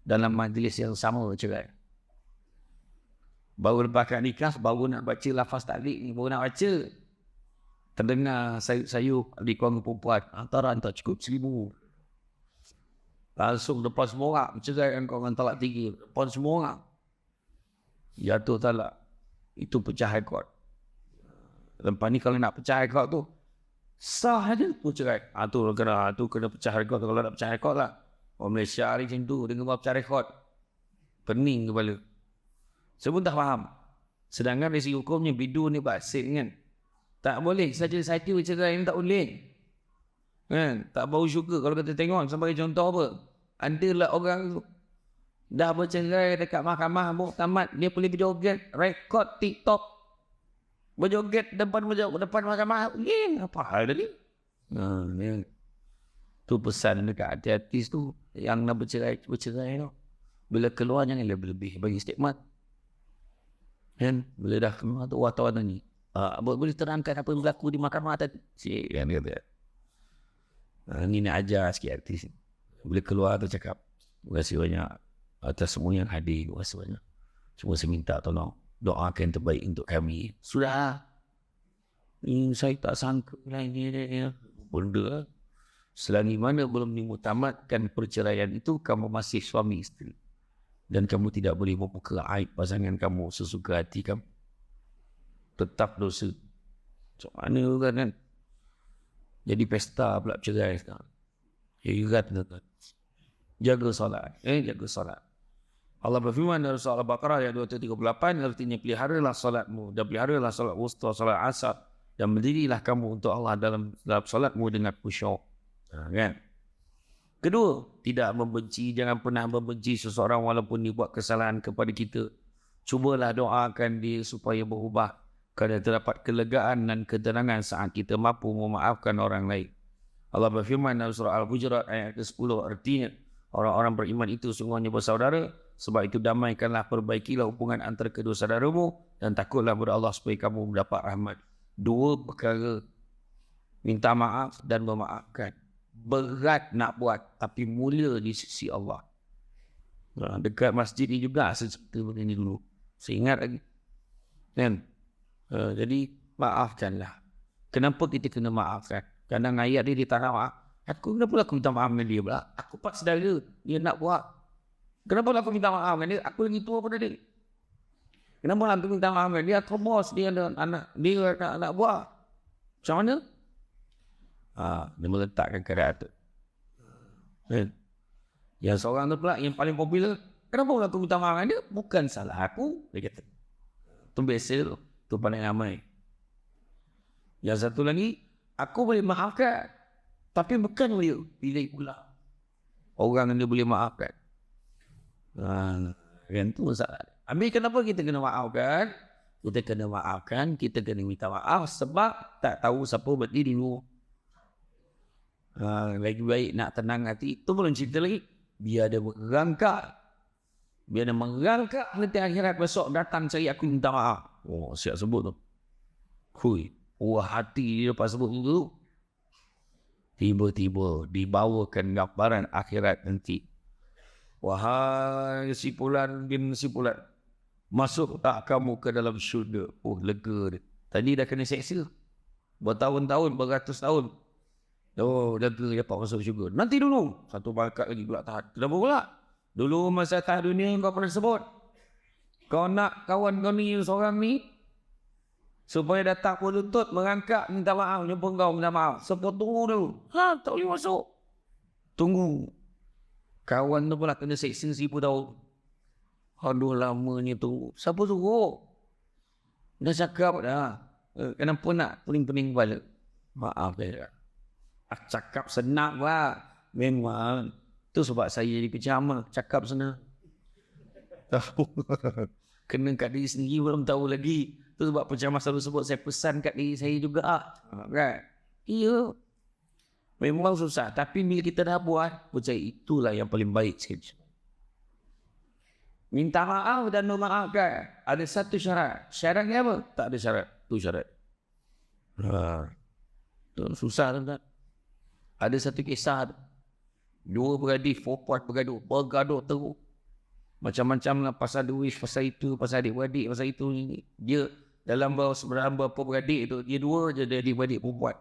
Dalam majlis yang sama cerai. Baru lepas akad nikah, baru nak baca lafaz taklik ni, baru nak baca. Terdengar sayup-sayup di keluarga perempuan. Hantaran tak cukup 1,000. Langsung depan semua orang. Cerai kan orang talak 3. Depan semua orang. Jatuh talak. Itu pecah rekod. Lepas ni kalau nak pecah rekod tu, sah aja pun cerai. Tu kena pecah rekod. Kalau nak pecah rekod lah. Orang Malaysia ni macam tu. Dengar pecah rekod. Pening kepala. Saya pun tak faham. Sedangkan dari segi hukumnya bidu ni baksin kan. Tak boleh. Saja-saja cerai ni tak boleh. Kan? Tak bau syukur. Kalau kita tengok sebagai contoh apa. Adalah orang dah bercerai dekat mahkamah muktamad. Dia boleh berjoget. Rekod TikTok. Berjoget depan mahkamah. Apa hal ni? Tu pesan dekat artis tu. Yang nak bercerai tu. Bila keluar jangan lebih-lebih bagi statement. Kan? Bila dah keluar tu wartawan tanya. Boleh terangkan apa yang berlaku di mahkamah tadi? Cik kan kata. Ni nak ajar sikit artis. Bila keluar tu cakap. Terima kasih banyak atas semua yang hadir. Terima kasih banyak. Cuma saya minta tolong. Doakan terbaik untuk kami. Sudah. Saya tak sangka lah ini. Benda. Selagi mana belum dimutamatkan perceraian itu, kamu masih suami isteri. Dan kamu tidak boleh membuka aib pasangan kamu sesuka hati kamu. Tetap dosa. Macam mana kan? Jadi pesta pula bercerai sekarang. Herat tuan-tuan. Jaga solat. Jaga solat. Allah berfirman dalam surah Al-Baqarah ayat 238, artinya peliharalah solatmu dan peliharalah solat wusta, solat asar, dan berdirilah kamu untuk Allah dalam solatmu dengan khusyuk. Kan? Kedua, tidak membenci. Jangan pernah membenci seseorang walaupun dia buat kesalahan kepada kita. Cubalah doakan dia supaya berubah. Kerana terdapat kelegaan dan ketenangan saat kita mampu memaafkan orang lain. Allah berfirman dalam surah Al-Hujurat ayat ke-10, artinya orang-orang beriman itu sungguhnya bersaudara. Sebab itu damaikanlah, perbaikilah hubungan antara kedua saudaramu dan takutlah kepada Allah supaya kamu mendapat rahmat. Dua perkara, minta maaf dan memaafkan. Berat nak buat tapi mulia di sisi Allah. Dekat masjid ni juga seperti begini dulu. Saya ingat lagi. Kan? Jadi maafkanlah. Kenapa kita kena maafkan? Kadang ayat dia tak nak maaf. Kenapa aku minta maaf dengan dia pula? Aku pak saudara, dia nak buat. Kenapa aku minta maaf dengan dia? Aku lagi tua pada dia. Kenapa aku minta maaf dengan dia? Aku bos, dia ada anak, dia nak buat. Macam mana? Dia meletakkan keadaan tu. Yang seorang tu pula yang paling popular, kenapa aku minta maaf dengan dia? Bukan salah aku, dia kata. Tu biasa tu. Tu paling ramai. Yang satu lagi, aku boleh maafkan. Tapi bukan dia pilih pula orang yang dia boleh maafkan. Kan tu masalah. Habis kenapa kita kena maafkan? Kita kena maafkan, kita kena minta maaf sebab tak tahu siapa berdiri dulu. Lagi baik nak tenang hati. Itu belum cerita lagi. Biar dia merangkak. Biar dia merangkak nanti akhirat besok datang cari aku minta maaf. Siap sebut tu. Hati dia lepas sebut tu. Tiba-tiba dibawakan gambaran akhirat nanti. Wahai si Fulan bin si Fulan, masuk tak kamu ke dalam syurga? Lega dia. Tadi dah kena seksa. Bertahun-tahun, beratus tahun. Lega dapat masuk syurga. Nanti dulu. Satu malaikat lagi pula tahan. Kenapa pula? Dulu masa atas dunia kau pernah sebut. Kau nak kawan kau ni seorang ni supaya datang menuntut, mengangkat, minta maaf, jumpa kau minta maaf. Sebab tunggu dulu. Tak boleh masuk. Tunggu. Kawan tu pula kena seksa 1000 tahun. Aduh lamanya tunggu. Siapa suruh? Dah cakap dah. Kenapa nak pening-pening kepala? Maaf ya. Cakap senang lah. Memang. Tu sebab saya jadi pejama. Cakap senang. Kena kat diri sendiri belum tahu lagi. Itu sebab penceramah selalu sebut saya pesan kat diri saya juga. Kan? Iya. Memang susah. Tapi bila kita dah buat, percaya itulah yang paling baik sekali. Minta maaf dan memaafkan. Ada satu syarat. Syaratnya apa? Tak ada syarat. Itu syarat. Tu susah tuan-tuan. Ada satu kisah, dua beradik, perempuan bergaduh teruk. Macam-macam lah pasal duit, pasal itu, pasal adik-beradik, pasal itu. Dia dalam berapa beradik tu, dia dua je dia adik-beradik perempuan.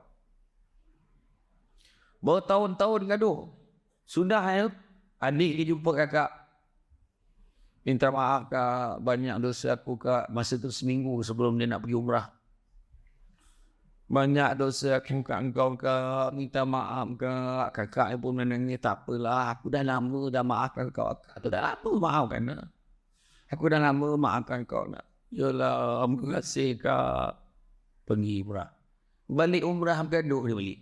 Bertahun-tahun gaduh. Sudah adik dia jumpa kakak. Minta maaf kak, banyak dosa aku kak. Masa tu seminggu sebelum dia nak pergi umrah. Banyak dosa aku kat engkau kak. Minta maaf kak. Kakak pun menangis, tak apalah. Aku dah lama dah maafkan kau kak. Aku dah lama maafkan kak. Aku dah lama maafkan kau nak. Yalah, terima kasih kak. Pergi umrah. Balik umrah gaduh dia balik.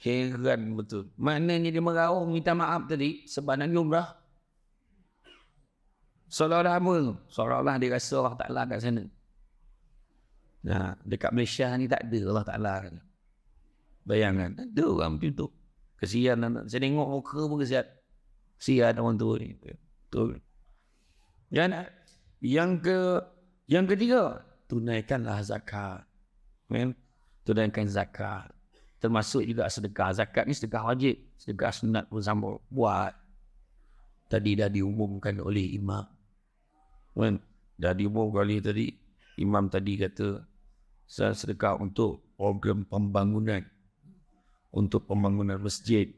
Heran betul. Maknanya dia meraung minta maaf tadi sebab nak pergi umrah. Seolah-olah apa? Seolah-olah dia rasa Allah Ta'ala kat sana. Nah, dekat Malaysia ni tak ada Allah Ta'ala. Bayangkan, ada orang macam tu. Kesian anak. Saya tengok muka pun kesian. Kesian orang tua ni. Betul. Yang ketiga, tunaikanlah zakat. Tunaikan zakat. Termasuk juga sedekah. Zakat ni sedekah wajib. Sedekah sunat pun sama. Buat. Tadi dah diumumkan oleh imam. Dah diumumkan oleh tadi. Imam tadi kata, saya sedekah untuk program pembangunan. Untuk pembangunan masjid.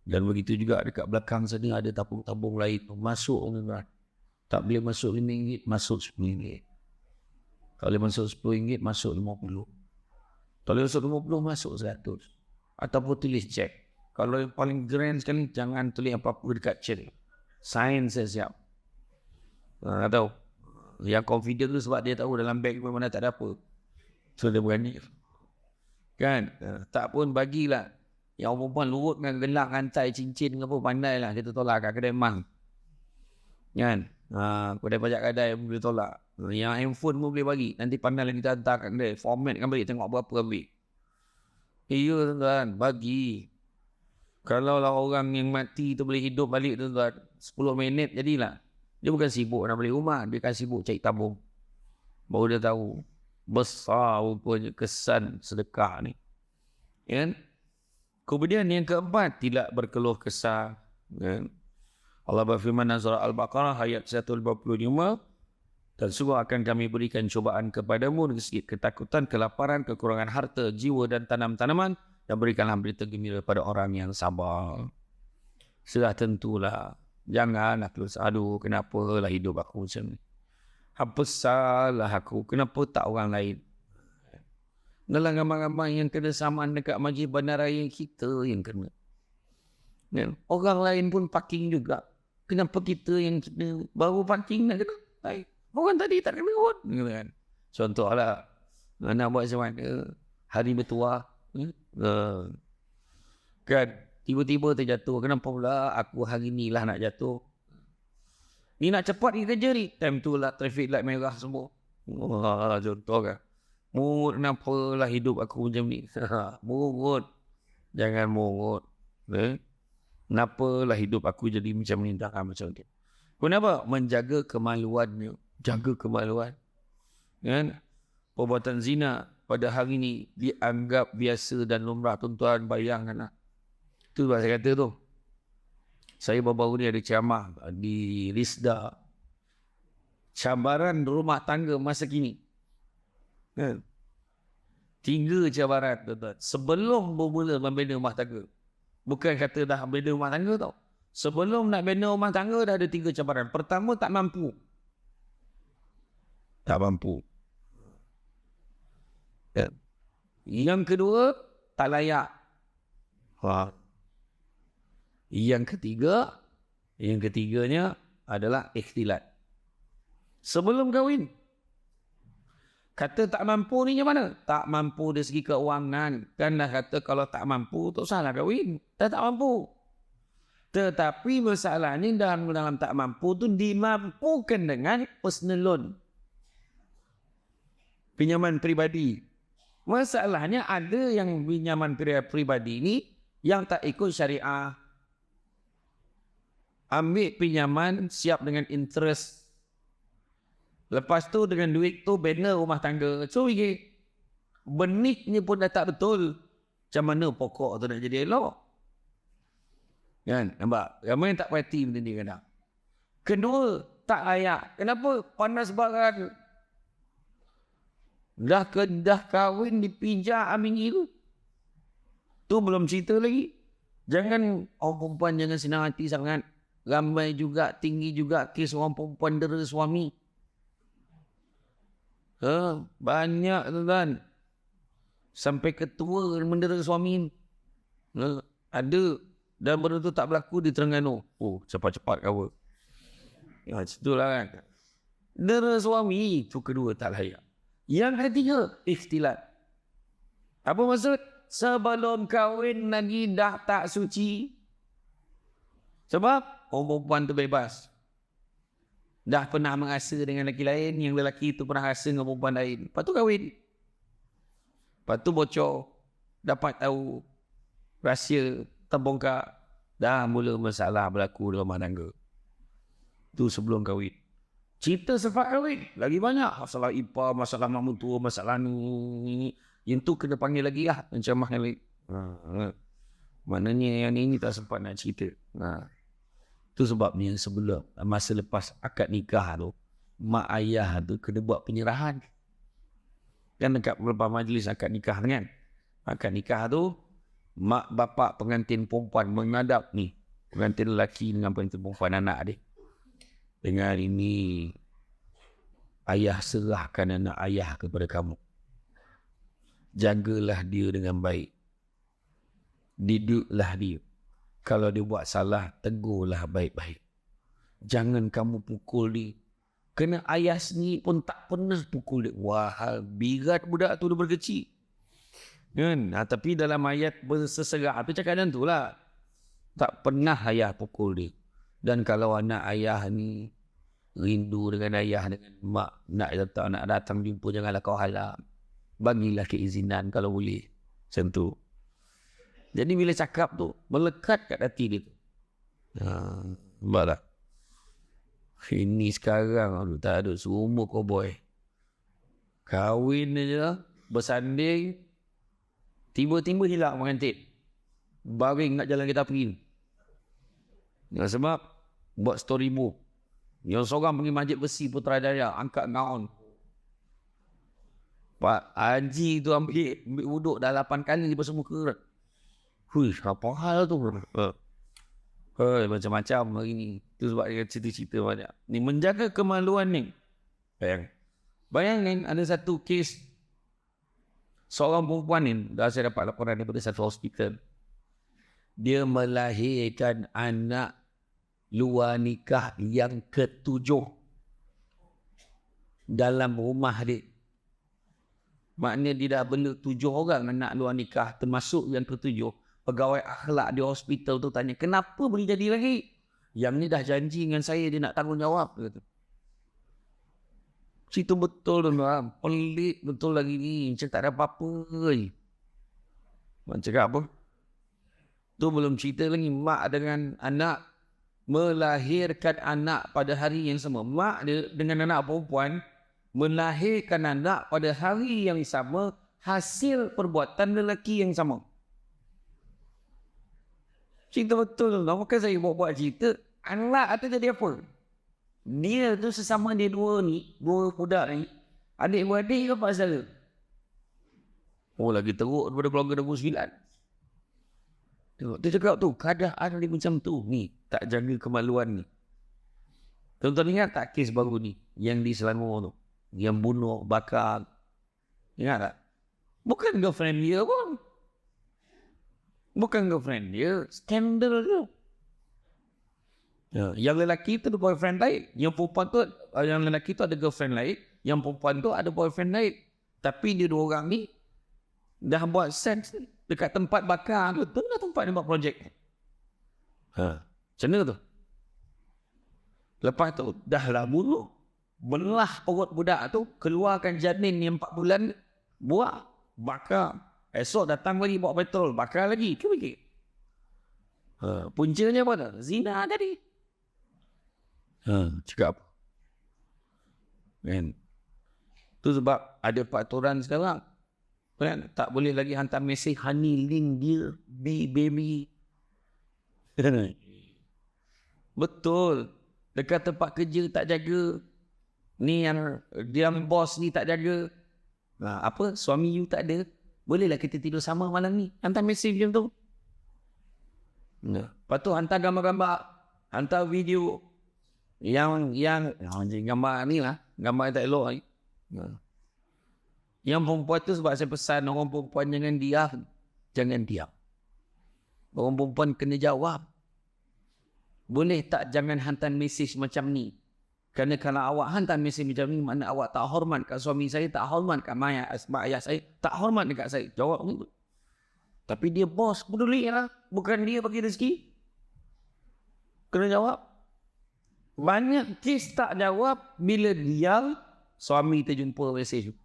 Dan begitu juga dekat belakang sana ada tabung-tabung lain. Masuk. Tak boleh masuk RM5, masuk RM10. Kalau boleh masuk RM10, masuk RM50. Kalau masuk RM50, masuk RM100. Ataupun tulis cek. Kalau yang paling grand sekali, jangan tulis apa-apa dekat cek. Sign saya siap. Tak tahu. Yang confident tu sebab dia tahu dalam beg mana tak ada apa. So dia berani. Kan? Tak pun bagilah. Yang perempuan lurut dengan gelang, hantai, cincin ke apa, pandai lah. Kita tolak kat kedai mang. Kan? Kedai pajak kedai pun boleh tolak. Yang handphone pun boleh bagi. Nanti pandai lah kita hantar kat kedai. Format kan balik, tengok berapa ambil. Ya tuan-tuan, bagi. Kalau lah orang yang mati tu boleh hidup balik tuan-tuan, 10 minit jadilah. Dia bukan sibuk nak balik rumah, dia kan sibuk cari tabung. Baru dia tahu besar rupanya kesan sedekah ni. Kan? Kemudian yang keempat, tidak berkeluh kesah. Kan? Allah berfirman dalam surah Al-Baqarah ayat 155, dan sungguh akan kami berikan cubaan kepadamu dengan sedikit ketakutan, kelaparan, kekurangan harta, jiwa dan tanam-tanaman, dan berikanlah berita gembira pada orang yang sabar. Sudah tentulah, janganlah terus, aduh kenapalah hidup aku macam ni. Apa salah aku, kenapa tak orang lain? Dalam ramai-ramai yang kena saman dekat majlis bandaraya, kita yang kena. Dan orang lain pun parking juga. Kenapa kita yang kena baru parking nak kena? Orang tadi tak kena pun. Kan? Contohlah, nak buat macam mana? Hari bertuah. Kan? Tiba-tiba terjatuh. Kenapa pula aku hari ni lah nak jatuh? Ni nak cepat ni kerja ni. Time tu lah traffic light merah semua. Contoh kan? Murut, kenapalah hidup aku macam ni? Murut. Jangan murut. Kenapalah hidup aku jadi macam ni? Macam ni. Kenapa? Menjaga kemaluannya. Jaga kemaluan. Kan? Perbuatan zina pada hari ni dianggap biasa dan lumrah. Tuan-tuan bayangkanlah. Itu saya kata tu. Saya baru-baru ni ada ceramah di Risda. Cabaran rumah tangga masa kini. Kan? 3 cabaran, tuan-tuan. Sebelum bermula membina rumah tangga. Bukan kata dah bina rumah tangga tau. Sebelum nak bina rumah tangga dah ada 3 cabaran. Pertama, tak mampu. Tak mampu. Ya. Yang kedua, tak layak. Yang ketiganya adalah ikhtilat. Sebelum kahwin. Kata tak mampu ni macam mana? Tak mampu dari segi keuangan. Kan dah kata kalau tak mampu, tak usahlah kahwin. Tak mampu. Tetapi masalahnya dalam tak mampu tu dimampukan dengan personal loan. Pinjaman peribadi. Masalahnya ada yang pinjaman peribadi ni yang tak ikut syariah. Ambil pinjaman siap dengan interest. Lepas tu dengan duit tu bina rumah tangga. So, Benihnya pun dah tak betul. Macam mana pokok tu nak jadi elok? Kan? Nampak? Ramai yang tak perhati benda ni kadang. Kedua, tak layak. Kenapa? Panas baran. Dah kahwin dipijak aming itu. Tu belum cerita lagi. Jangan orang perempuan jangan senang hati sangat. Ramai juga, tinggi juga kes orang perempuan dera suami. Banyak tu kan. Sampai ketua mendera suami. Ada. Dan benda tu tak berlaku di Terengganu. Oh, cepat-cepat cover. Ya, itulah kan. Dera suami. Itu kedua tak layak. Yang ketiga, ikhtilat. Apa maksud? Sebelum kahwin lagi dah tak suci. Sebab orang perempuan tu bebas. Dah pernah merasa dengan lelaki lain, yang lelaki tu pernah rasa dengan perempuan lain. Lepas tu kahwin. Lepas tu bocor. Dapat tahu. Rahsia terbongkar. Dah mula masalah berlaku dalam rumah tangga. Tu sebelum kahwin. Cerita selepas kahwin. Lagi banyak. Masalah ipar, masalah mak mentua, masalah ni. Yang tu kena panggil lagi lah. Macam yang lain. Maknanya yang ini tak sempat nak cerita. Tu sebabnya sebelum masa lepas akad nikah tu, mak ayah tu kena buat penyerahan. Kan dekat lepas majlis akad nikah kan. Akad nikah tu, mak bapak pengantin perempuan menghadap ni. Pengantin lelaki dengan pengantin perempuan anak dia. Dengan ini, ayah serahkan anak ayah kepada kamu. Jagalah dia dengan baik. Diduklah dia. Kalau dia buat salah, tegurlah baik-baik. Jangan kamu pukul dia. Kerana ayah sendiri pun tak pernah pukul dia. Wah, birat budak tu dia berkecil. Kan? Tapi dalam ayat berseserak tu cakap macam tu lah. Tak pernah ayah pukul dia. Dan kalau anak ayah ni rindu dengan ayah, dengan mak, nak datang jumpa, janganlah kau halang. Bagilah keizinan kalau boleh. Macam tu. Jadi bila cakap tu, melekat kat hati dia tu. Nampak tak? Ini sekarang, aduh, tak ada seumur cowboy. Kahwin aja, bersanding, tiba-tiba hilang pengantin. Baring nak jalan kereta api. Sebab, buat storybook. Yang seorang pergi Masjid Besi Putrajaya, angkat gaun. Pak Haji tu ambil wuduk dah 8 kali di pasal muka. Hui, apa hal tu? Macam-macam hari ni. Itu sebab dia cerita-cerita banyak. Ni menjaga kemaluan ni. Bayangin ada satu kes seorang perempuan ni, dah saya dapat laporan daripada satu hospital. Dia melahirkan anak luar nikah yang ke-7 dalam rumah dia. Maknanya dia dah bela 7 orang anak luar nikah, termasuk yang ke-7. Pegawai akhlak di hospital tu tanya, kenapa boleh jadi lagi? Yang ni dah janji dengan saya, dia nak tanggungjawab. Cerita betul tu, pelik betul lagi ni. Macam tak ada apa-apa je. Mak cakap apa? Tu belum cerita lagi, mak dengan anak melahirkan anak pada hari yang sama. Mak dia dengan anak perempuan melahirkan anak pada hari yang sama, hasil perbuatan lelaki yang sama. Cerita betul tu. Maka saya buat cerita, anak tu jadi apa? Dia tu sesama dia dua budak ni, adik-beradik ke apa saudara? Oh, lagi teruk daripada keluarga nombor 9. Tengok, dia cakap tu, keadaan dia macam tu. Ni, tak jaga kemaluan ni. Tuan-tuan ingat tak kes baru ni? Yang di Selangor tu. Yang bunuh, bakar. Ingat tak? Bukan girlfriend dia pun. Bukan girlfriend dia. Skandal tu. Yang lelaki tu ada boyfriend lain. Yang perempuan tu, yang lelaki tu ada girlfriend lain. Yang perempuan tu ada boyfriend lain. Tapi dia dua orang ni dah buat seks dekat tempat bakar tu. Tu lah tempat dia buat projek. Macam mana tu? Lepas tu, dah lah bunuh. Belah perut budak tu, keluarkan janin yang 4 bulan, buat, bakar. Esok datang lagi bawa petrol, bakar lagi. Cuba fikir. Puncanya apa tu? Zina tadi. Cakap apa? Kan? Tu sebab ada peraturan sekarang. Kan? Tak boleh lagi hantar mesej honey link dear baby. Betul. Dekat tempat kerja tak jaga. Ni yang bos ni tak jaga. Apa? Suami you tak ada. Bolehlah kita tidur sama malam ni. Hantar mesej macam tu. Lepas tu hantar gambar-gambar. Hantar video. Yang gambar ni lah. Gambar yang tak elok ni. Yang perempuan tu sebab saya pesan orang perempuan jangan diam. Jangan diam. Orang perempuan kena jawab. Boleh tak jangan hantar mesej macam ni? Kerana kalau awak hantar mesej macam ni, makna awak tak hormat kat suami saya, tak hormat kat mak ayah saya, tak hormat dekat saya. Jawab ni. Tapi dia bos, peduli lah. Bukan dia bagi rezeki. Kena jawab. Banyak kes tak jawab, bila diam, suami terjumpa mesej tu.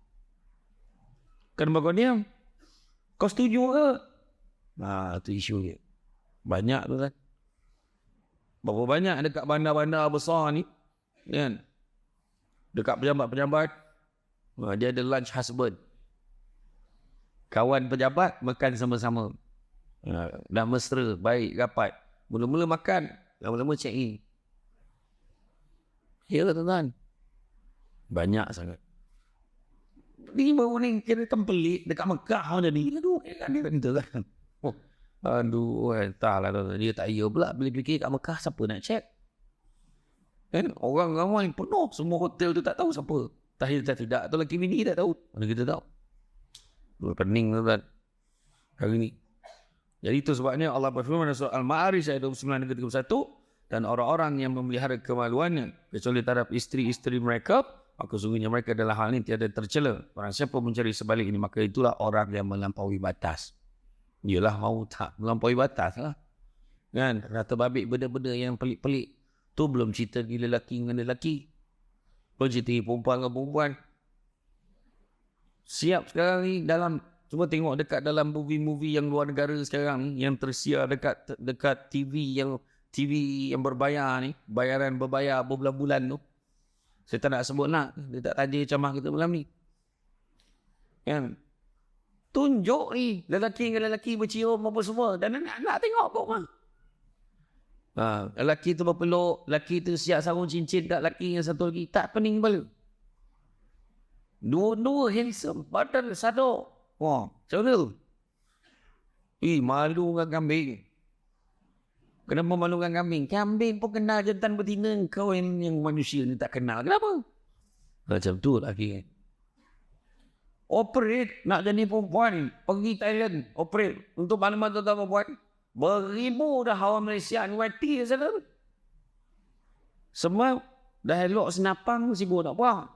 Kenapa kau diam? Kau setuju ke? Itu isu dia. Banyak tu kan. Berapa banyak dekat bandar-bandar besar ni, kan? Dekat pejabat-pejabat, dia ada lunch husband. Kawan pejabat makan sama-sama. Dah mesra, baik, rapat. Mula-mula makan, lama-lama check in. Ya tuan-tuan. Banyak sangat. Ni baru ni kira kan pelik dekat Mekah macam ni. Aduh, kan dia kata kan. Entahlah tuan-tuan. Dia tak iya pula bila fikir kat Mekah siapa nak check. Kan orang ramai penuh, semua hotel tu tak tahu siapa. Tahir tak tidak atau lelaki bini tak tahu. Mana kita tahu. Pening tuan-tuan. Hari ni. Jadi itu sebabnya Allah berfirman dalam surah Al-Ma'arij ayat 29 dan 31, dan orang-orang yang memelihara kemaluannya kecuali terhadap isteri-isteri mereka, maka sungguhnya mereka dalam hal ini tiada tercela. Barang siapa mencari sebalik ini, maka itulah orang yang melampaui batas. Yalah, mau tak melampaui batas lah. Kan? Rata babik benda-benda yang pelik-pelik. Tu belum cerita gila lelaki dengan lelaki. Belum cerita perempuan dengan perempuan. Siap sekarang ni dalam, cuba tengok dekat dalam movie-movie yang luar negara sekarang ni, yang tersiar dekat TV yang berbayar ni, bayaran berbayar berbulan-bulan tu. Saya tak nak sebut nak, dia tak tanya camah kita malam ni. Kan? Tunjuk ni, lelaki dengan lelaki bercium apa semua. Dan nak tengok kok mah. Lelaki tu berpeluk, lelaki tu siap sarung cincin kat lelaki yang satu lagi. Tak pening kepala. Dua-dua handsome, badan sadar. Wah, macam mana tu? Malu dengan kambing. Kenapa malu dengan kambing? Kambing pun kenal jantan betina. Kau yang manusia ni tak kenal. Kenapa? Macam tu lelaki kan. Operate nak jadi perempuan, pergi Thailand, operate untuk maklumat tuan-tuan perempuan. Beribu dah orang Malaysia anwati sana. Semua dah elok senapang sibuk nak buang.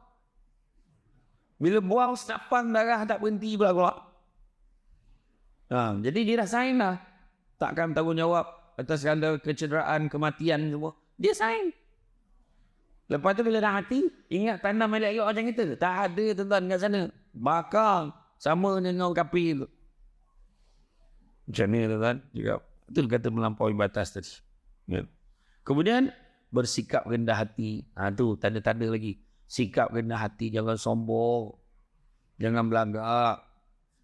Bila buang senapang darah tak berhenti pula keluar. Jadi dia dah sign lah. Takkan tanggungjawab atas skandal kecederaan, kematian semua. Dia sign. Lepas tu bila dah hati, ingat tanam elok macam kita. Tak ada tuan-tuan kat sana. Bakar. Sama dengan kapil tu. Macam ni tuan-tuan. Itu kata melampaui batas tadi. Kemudian, bersikap rendah hati. Tu tanda-tanda lagi. Sikap rendah hati, jangan sombong. Jangan belagak.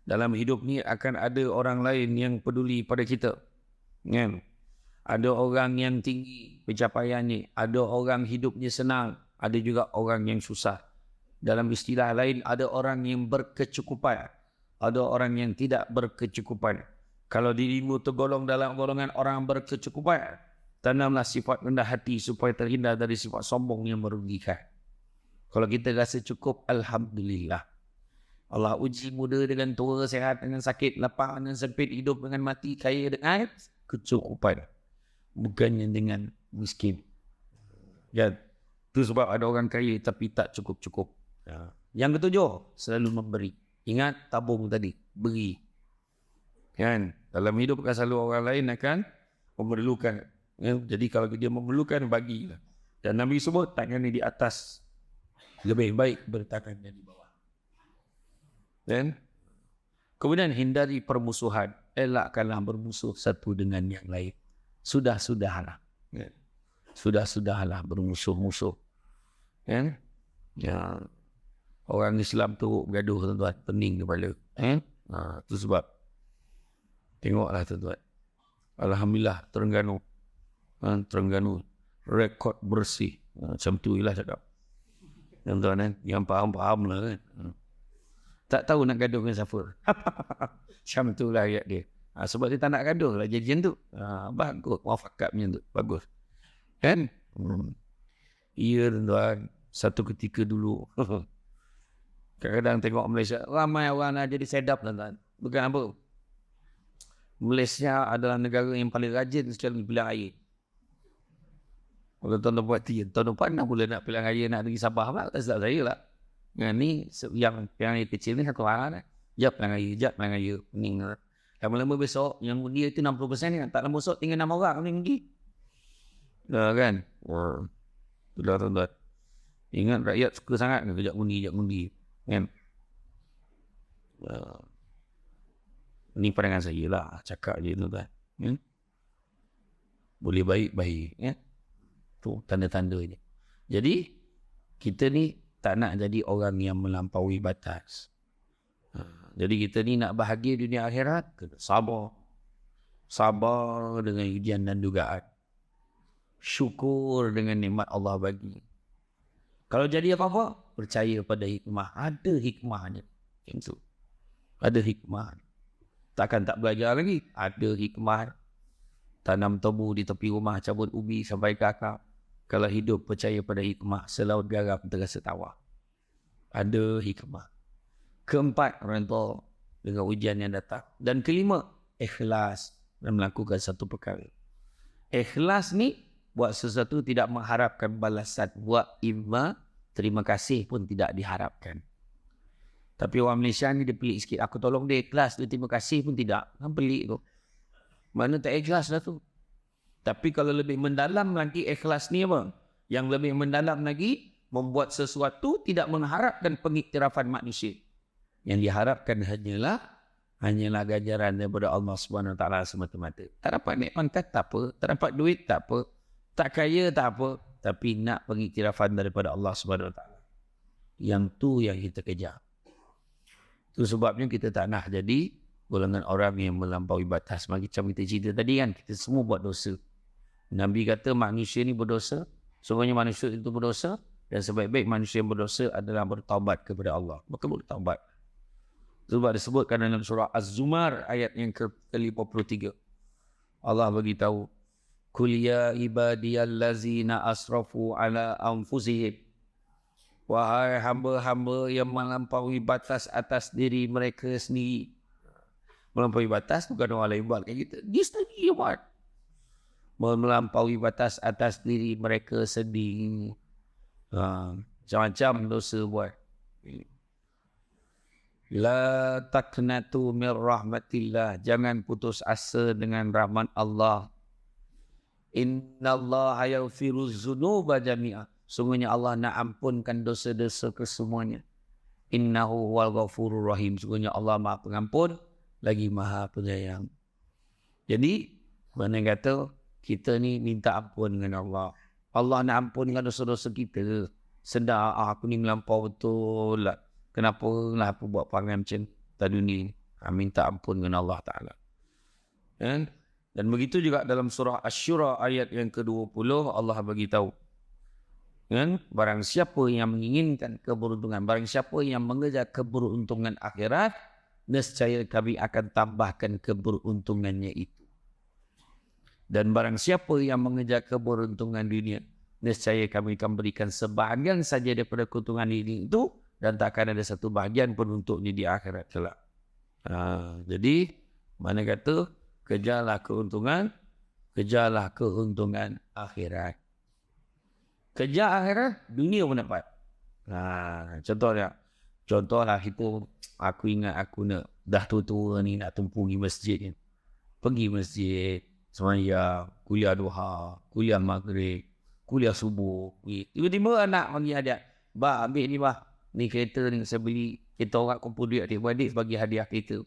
Dalam hidup ni akan ada orang lain yang peduli pada kita. Kan? Ada orang yang tinggi pencapaiannya. Ada orang hidupnya senang. Ada juga orang yang susah. Dalam istilah lain, ada orang yang berkecukupan. Ada orang yang tidak berkecukupan. Kalau dirimu tergolong dalam golongan orang berkecukupan, tanamlah sifat rendah hati supaya terhindar dari sifat sombong yang merugikan. Kalau kita rasa cukup, Alhamdulillah. Allah uji muda dengan tua, sehat dengan sakit, lapang dengan sempit, hidup dengan mati, kaya dengan kecukupan. Bukannya dengan miskin. Ya, itu sebab ada orang kaya tapi tak cukup-cukup. Yang ketujuh, selalu memberi. Ingat tabung tadi, beri. Kan? Dalam hidup kan selalu orang lain akan memerlukan. Jadi kalau dia memerlukan, bagilah. Dan Nabi sebut tangan ni di atas. Lebih baik bertangan di bawah. Dan kemudian hindari permusuhan. Elakkanlah bermusuh satu dengan yang lain. Sudah-sudahlah. Sudah-sudahlah bermusuh-musuh. Kan? Ya. Orang Islam tu gaduh tuan-tuan. Pening kepala. Itu sebab. Tengoklah tuan-tuan. Alhamdulillah Terengganu. Terengganu. Rekod bersih. Macam tu lah cakap. Tuan-tuan kan. Yang faham-faham lah kan. Tak tahu nak gaduh dengan siapa. Macam tu lah ayat dia. Sebab dia tak nak gaduh lah jadi macam tu. Bagus. Muafakat macam tu. Bagus. Kan? Ya tuan-tuan. Satu ketika dulu. Kadang-kadang tengok Malaysia. Ramai orang nak jadi sedap tuan-tuan. Bukan apa. Malaysia adalah negara yang paling rajin sekali pilihan air. Kalau tuan-tuan buat tahun depan nak pula nak pilihan air nak pergi Sabah lah. Tak silap saya lah. Ni yang air kecil ni satu hal lah. Jap pilihan air. Jap pilihan air. Pening lah. Lama-lama besok yang undi itu 60% ni. Tak lama besok tinggal 6 orang ni undi. Dah kan? Itulah tuan-tuan. Ingat rakyat suka sangat kejap undi. Kan? Ini pandangan saya lah. Cakap je tuan-tuan. Boleh baik-baik. Tu tanda-tanda je. Jadi, kita ni tak nak jadi orang yang melampaui batas. Jadi kita ni nak bahagia dunia akhirat, kena sabar. Sabar dengan ujian dan dugaan. Syukur dengan nikmat Allah bagi. Kalau jadi apa-apa, percaya pada hikmah. Ada hikmahnya. Macam tu. Ada hikmah. Takkan tak belajar lagi. Ada hikmah. Tanam tebu di tepi rumah, cabut ubi sampai ke akar. Kalau hidup percaya pada hikmah, selaut garam terasa tawar. Ada hikmah. Keempat, rentau dengan ujian yang datang. Dan kelima, ikhlas dan melakukan satu perkara. Ikhlas ni buat sesuatu tidak mengharapkan balasan. Buat imma, terima kasih pun tidak diharapkan. Tapi orang Malaysia ni dia pelik sikit. Aku tolong dia ikhlas, dia terima kasih pun tidak. Kan pelik tu. Mana tak ikhlas lah tu. Tapi kalau lebih mendalam lagi ikhlas ni apa? Yang lebih mendalam lagi, membuat sesuatu tidak mengharapkan pengiktirafan manusia. Yang diharapkan hanyalah ganjaran daripada Allah Subhanahu Wa Taala semata-mata. Tak dapat naik pangkat tak apa, tak dapat duit tak apa, tak kaya tak apa, tapi nak pengiktirafan daripada Allah Subhanahu Wa Taala. Yang tu yang kita kejar. Itu sebabnya kita tak nak jadi golongan orang yang melampaui batas. Macam kita cerita tadi kan, kita semua buat dosa. Nabi kata manusia ni berdosa, sungguhnya manusia itu berdosa, dan sebaik-baik manusia yang berdosa adalah bertaubat kepada Allah. Maka bertaubat. Sebab disebutkan dalam surah Az-Zumar ayat yang ke-53. Allah beritahu, Qul ya ibadiyallazina asrafu ala anfusihim. Wahai hamba-hamba yang melampaui batas atas diri mereka sendiri. Melampaui batas bukan orang lain buat kayak gitu. Dia sendiri buat. Melampaui batas atas diri mereka sendiri. Macam-macam dosa buat. La taqnatu min rahmatillah. Jangan putus asa dengan rahmat Allah. Innallaha yaghfiru dzunuba jami'a. Sungguhnya Allah nak ampunkan dosa-dosa kesemuanya. Innahu huwal ghafurur rahim. Sungguhnya Allah Maha Pengampun lagi Maha Penyayang. Jadi, mana kata kita ni minta ampun dengan Allah. Allah nak ampunkan dosa-dosa kita. Sedar aku ni melampau betul lah. Kenapa lah aku buat perangai macam tadi ni? Minta ampun dengan Allah Ta'ala. Dan begitu juga dalam surah Asy-Syura ayat yang ke-20 Allah bagi tahu. Barang siapa yang menginginkan keberuntungan, barang siapa yang mengejar keberuntungan akhirat, nescaya kami akan tambahkan keberuntungannya itu. Dan barang siapa yang mengejar keberuntungan dunia, nescaya kami akan berikan sebahagian saja daripada keuntungan ini itu, dan tak akan ada satu bahagian pun untuknya di akhirat kelak. Jadi, mana kata, kejarlah keuntungan akhirat. Kejar akhirat, dunia pun dapat. Contohlah aku ingat aku nak, dah tua-tua ni nak tumpu pergi masjid ni. Pergi masjid, semayang, kuliah duha, kuliah maghrib, kuliah subuh. Tiba-tiba anak bagi hadiah. Bah, ambil ni bah. Ni kereta ni saya beli. Kita orang kumpul duit adik-beradik bagi hadiah kereta.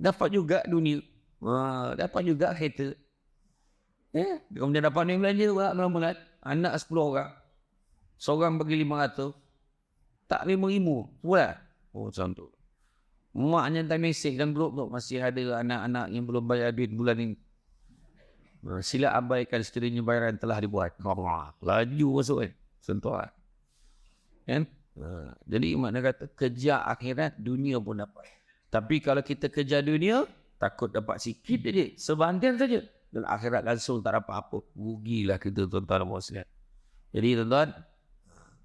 Dapat juga dunia. Dapat juga kereta. Kemudian dapat duit belanja bulan-bulan. Anak 10 orang. Seorang bagi 500. Tak 5,000. Pula. Macam tu. Maknya hantar mesej dalam grup tu, masih ada anak-anak yang belum bayar duit bulan ini. Sila abaikan sekiranya bayaran telah dibuat. Laju masuk sentuhan. Kan? Jadi makna kata kejar akhirat, dunia pun dapat. Tapi kalau kita kejar dunia, takut dapat sikit saja, sebahagian saja. Dan akhirat langsung tak dapat apa. Rugilah kita tuan-tuan dan puan-puan. Jadi tuan-tuan,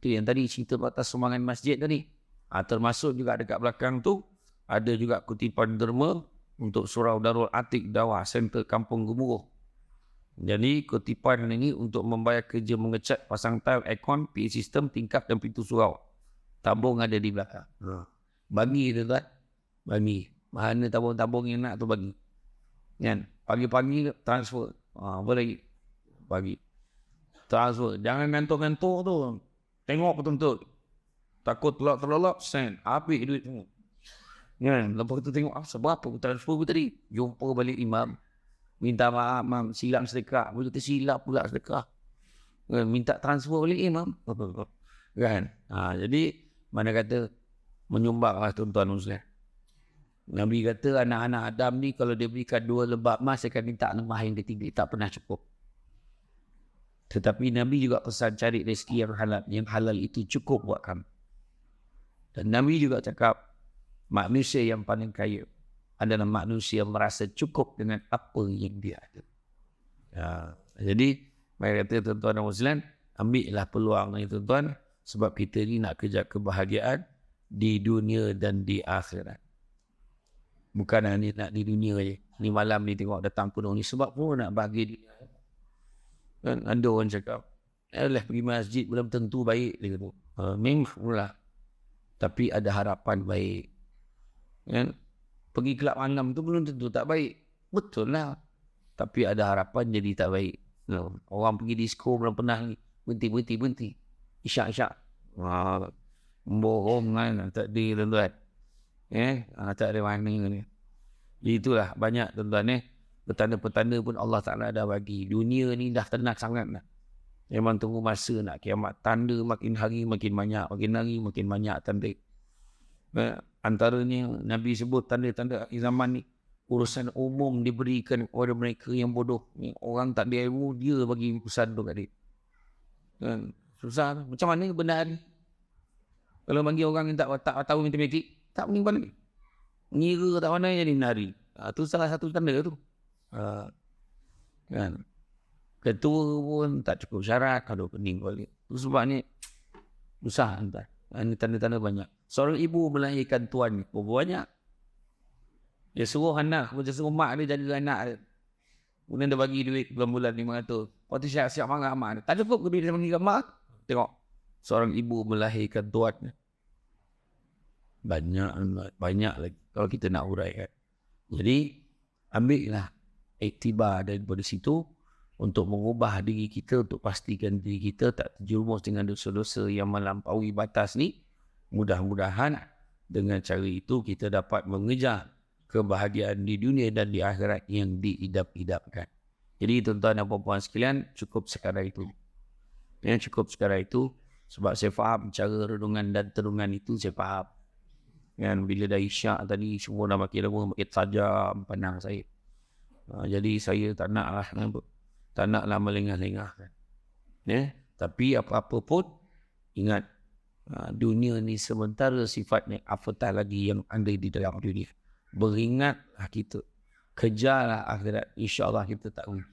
itu yang tadi cerita pasal sumbangan masjid tadi. Termasuk juga dekat belakang tu, ada juga kutipan derma untuk surau Darul Atik Dawah Center Kampung Gemuruh. Jadi kutipan ini untuk membayar kerja mengecat, pasang tile, aircon, PA sistem, tingkap dan pintu surau. Tabung ada di belakang. Bagi tu kan? Bagi. Mana tabung-tabung yang nak tu bagi. Kan? Pagi-pagi transfer. Apa lagi? Bagi. Transfer. Jangan ngantuk-ngantuk tu. Tengok betul-betul. Takut terlolak, send. Habis duit tu. Kan? Lepas tu tengok, seberapa transfer tu tadi? Jumpa balik imam. Minta maaf, mam, silap sedekah. Boleh tersilap pula sedekah. Minta transfer balik imam. Kan? Jadi, mana kata menyumbanglah tuan-tuan muslim. Nabi kata anak-anak Adam ni kalau dia berikan 2 lebah emas, dia akan minta lemah yang ketiga. Tak pernah cukup. Tetapi Nabi juga pesan cari rezeki yang halal. Yang halal itu cukup buat kami. Dan Nabi juga cakap manusia yang paling kaya adalah manusia yang merasa cukup dengan apa yang dia ada. Jadi, mari kata tuan-tuan dan muslim, ambillah peluang ni tuan-tuan. Sebab kita ni nak kejar kebahagiaan di dunia dan di akhirat. Bukan hanya nak di dunia je. Ni malam ni tengok datang penuh ni. Sebab pun nak bagi dunia. Kan ada orang cakap, pergi masjid belum tentu baik. Dia kata, memang lah. Tapi ada harapan baik. Kan? Pergi kelab malam tu belum tentu tak baik. Betul lah. Tapi ada harapan jadi tak baik. Orang pergi disco belum pernah ni. Berhenti. Isyak. Bohong kan. Tak ada tuan-tuan. Tak ada mana ni. Itulah banyak tuan-tuan. Petanda-petanda pun Allah Ta'ala dah bagi. Dunia ni dah tenang sangat lah. Memang tunggu masa nak kiamat. Tanda makin hari makin banyak. Makin hari makin banyak tanda. Antaranya Nabi sebut tanda-tanda akhir zaman ni. Urusan umum diberikan kepada mereka yang bodoh. Orang tak ada ilmu, dia bagi urusan tu kat dia. Susah. Macam mana benda ni? Kalau bagi orang yang tak tahu matematik, tak menimbang lagi. Mengira tak mana jadi menari. Itu salah satu tanda tu. Kan? Ketua pun tak cukup syarat. Aduh, pening balik. Itu sebabnya susah. Ini tanda-tanda banyak. Seorang ibu melahirkan tuan. Banyak. Dia suruh anak. Dia suruh mak dia jaga anak dia. Kemudian dia bagi duit bulan-bulan 500. Lepas tu siap-siap marah mak dia. Tak cukup duit dia bagi mak. Tengok. Seorang ibu melahirkan tuan. Banyak lagi. Kalau kita nak uraikan. Jadi, ambillah iktibar daripada situ untuk mengubah diri kita, untuk pastikan diri kita tak terjerumus dengan dosa-dosa yang melampaui batas ni. Mudah-mudahan dengan cara itu kita dapat mengejar kebahagiaan di dunia dan di akhirat yang diidap-idapkan. Jadi tuan-tuan dan puan-puan sekalian, cukup sekadar itu. Cukup sekadar itu. Sebab saya faham cara renungan dan terungan itu saya faham. Bila dah isyak tadi, semua dah makin lama, makin tajam pandang saya. Jadi saya tak naklah melengah-lengah. Tapi apa-apa pun, ingat, dunia ni sementara sifatnya, apatah lagi yang ada di dalam dunia. Beringatlah kita. Kejarlah akhirat. InsyaAllah kita tak rugi.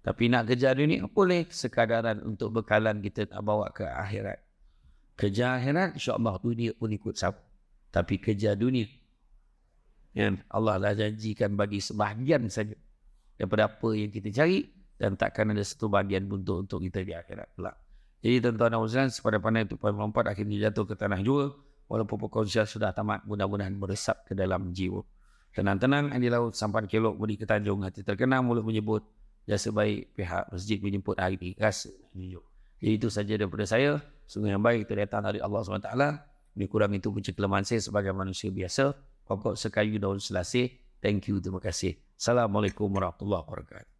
Tapi nak kejar dunia, boleh sekadaran untuk bekalan kita nak bawa ke akhirat. Kejar akhirat, insyaAllah dunia pun ikut sama. Tapi kejar dunia, Allah dah janjikan bagi sebahagian saja daripada apa yang kita cari, dan takkan ada satu bahagian untuk kita di akhirat pula. Jadi tuan-tuan dan puan-puan, sepada pandai itu poin 4 akhirnya jatuh ke tanah jua. Walaupun perkongsian sudah tamat, mudah-mudahan meresap ke dalam jiwa. Tenang-tenang di laut, sampan kelok beri ke tanjung, hati terkenang mulut menyebut, jasa baik pihak masjid menjemput hari ini, rasa menunjuk. Jadi itu saja daripada saya. Sungguh yang baik itu datang dari Allah SWT. Lebih kurang itu punca kelemahan saya sebagai manusia biasa. Pokok sekayu daun selasih. Thank you, terima kasih. Assalamualaikum warahmatullahi wabarakatuh.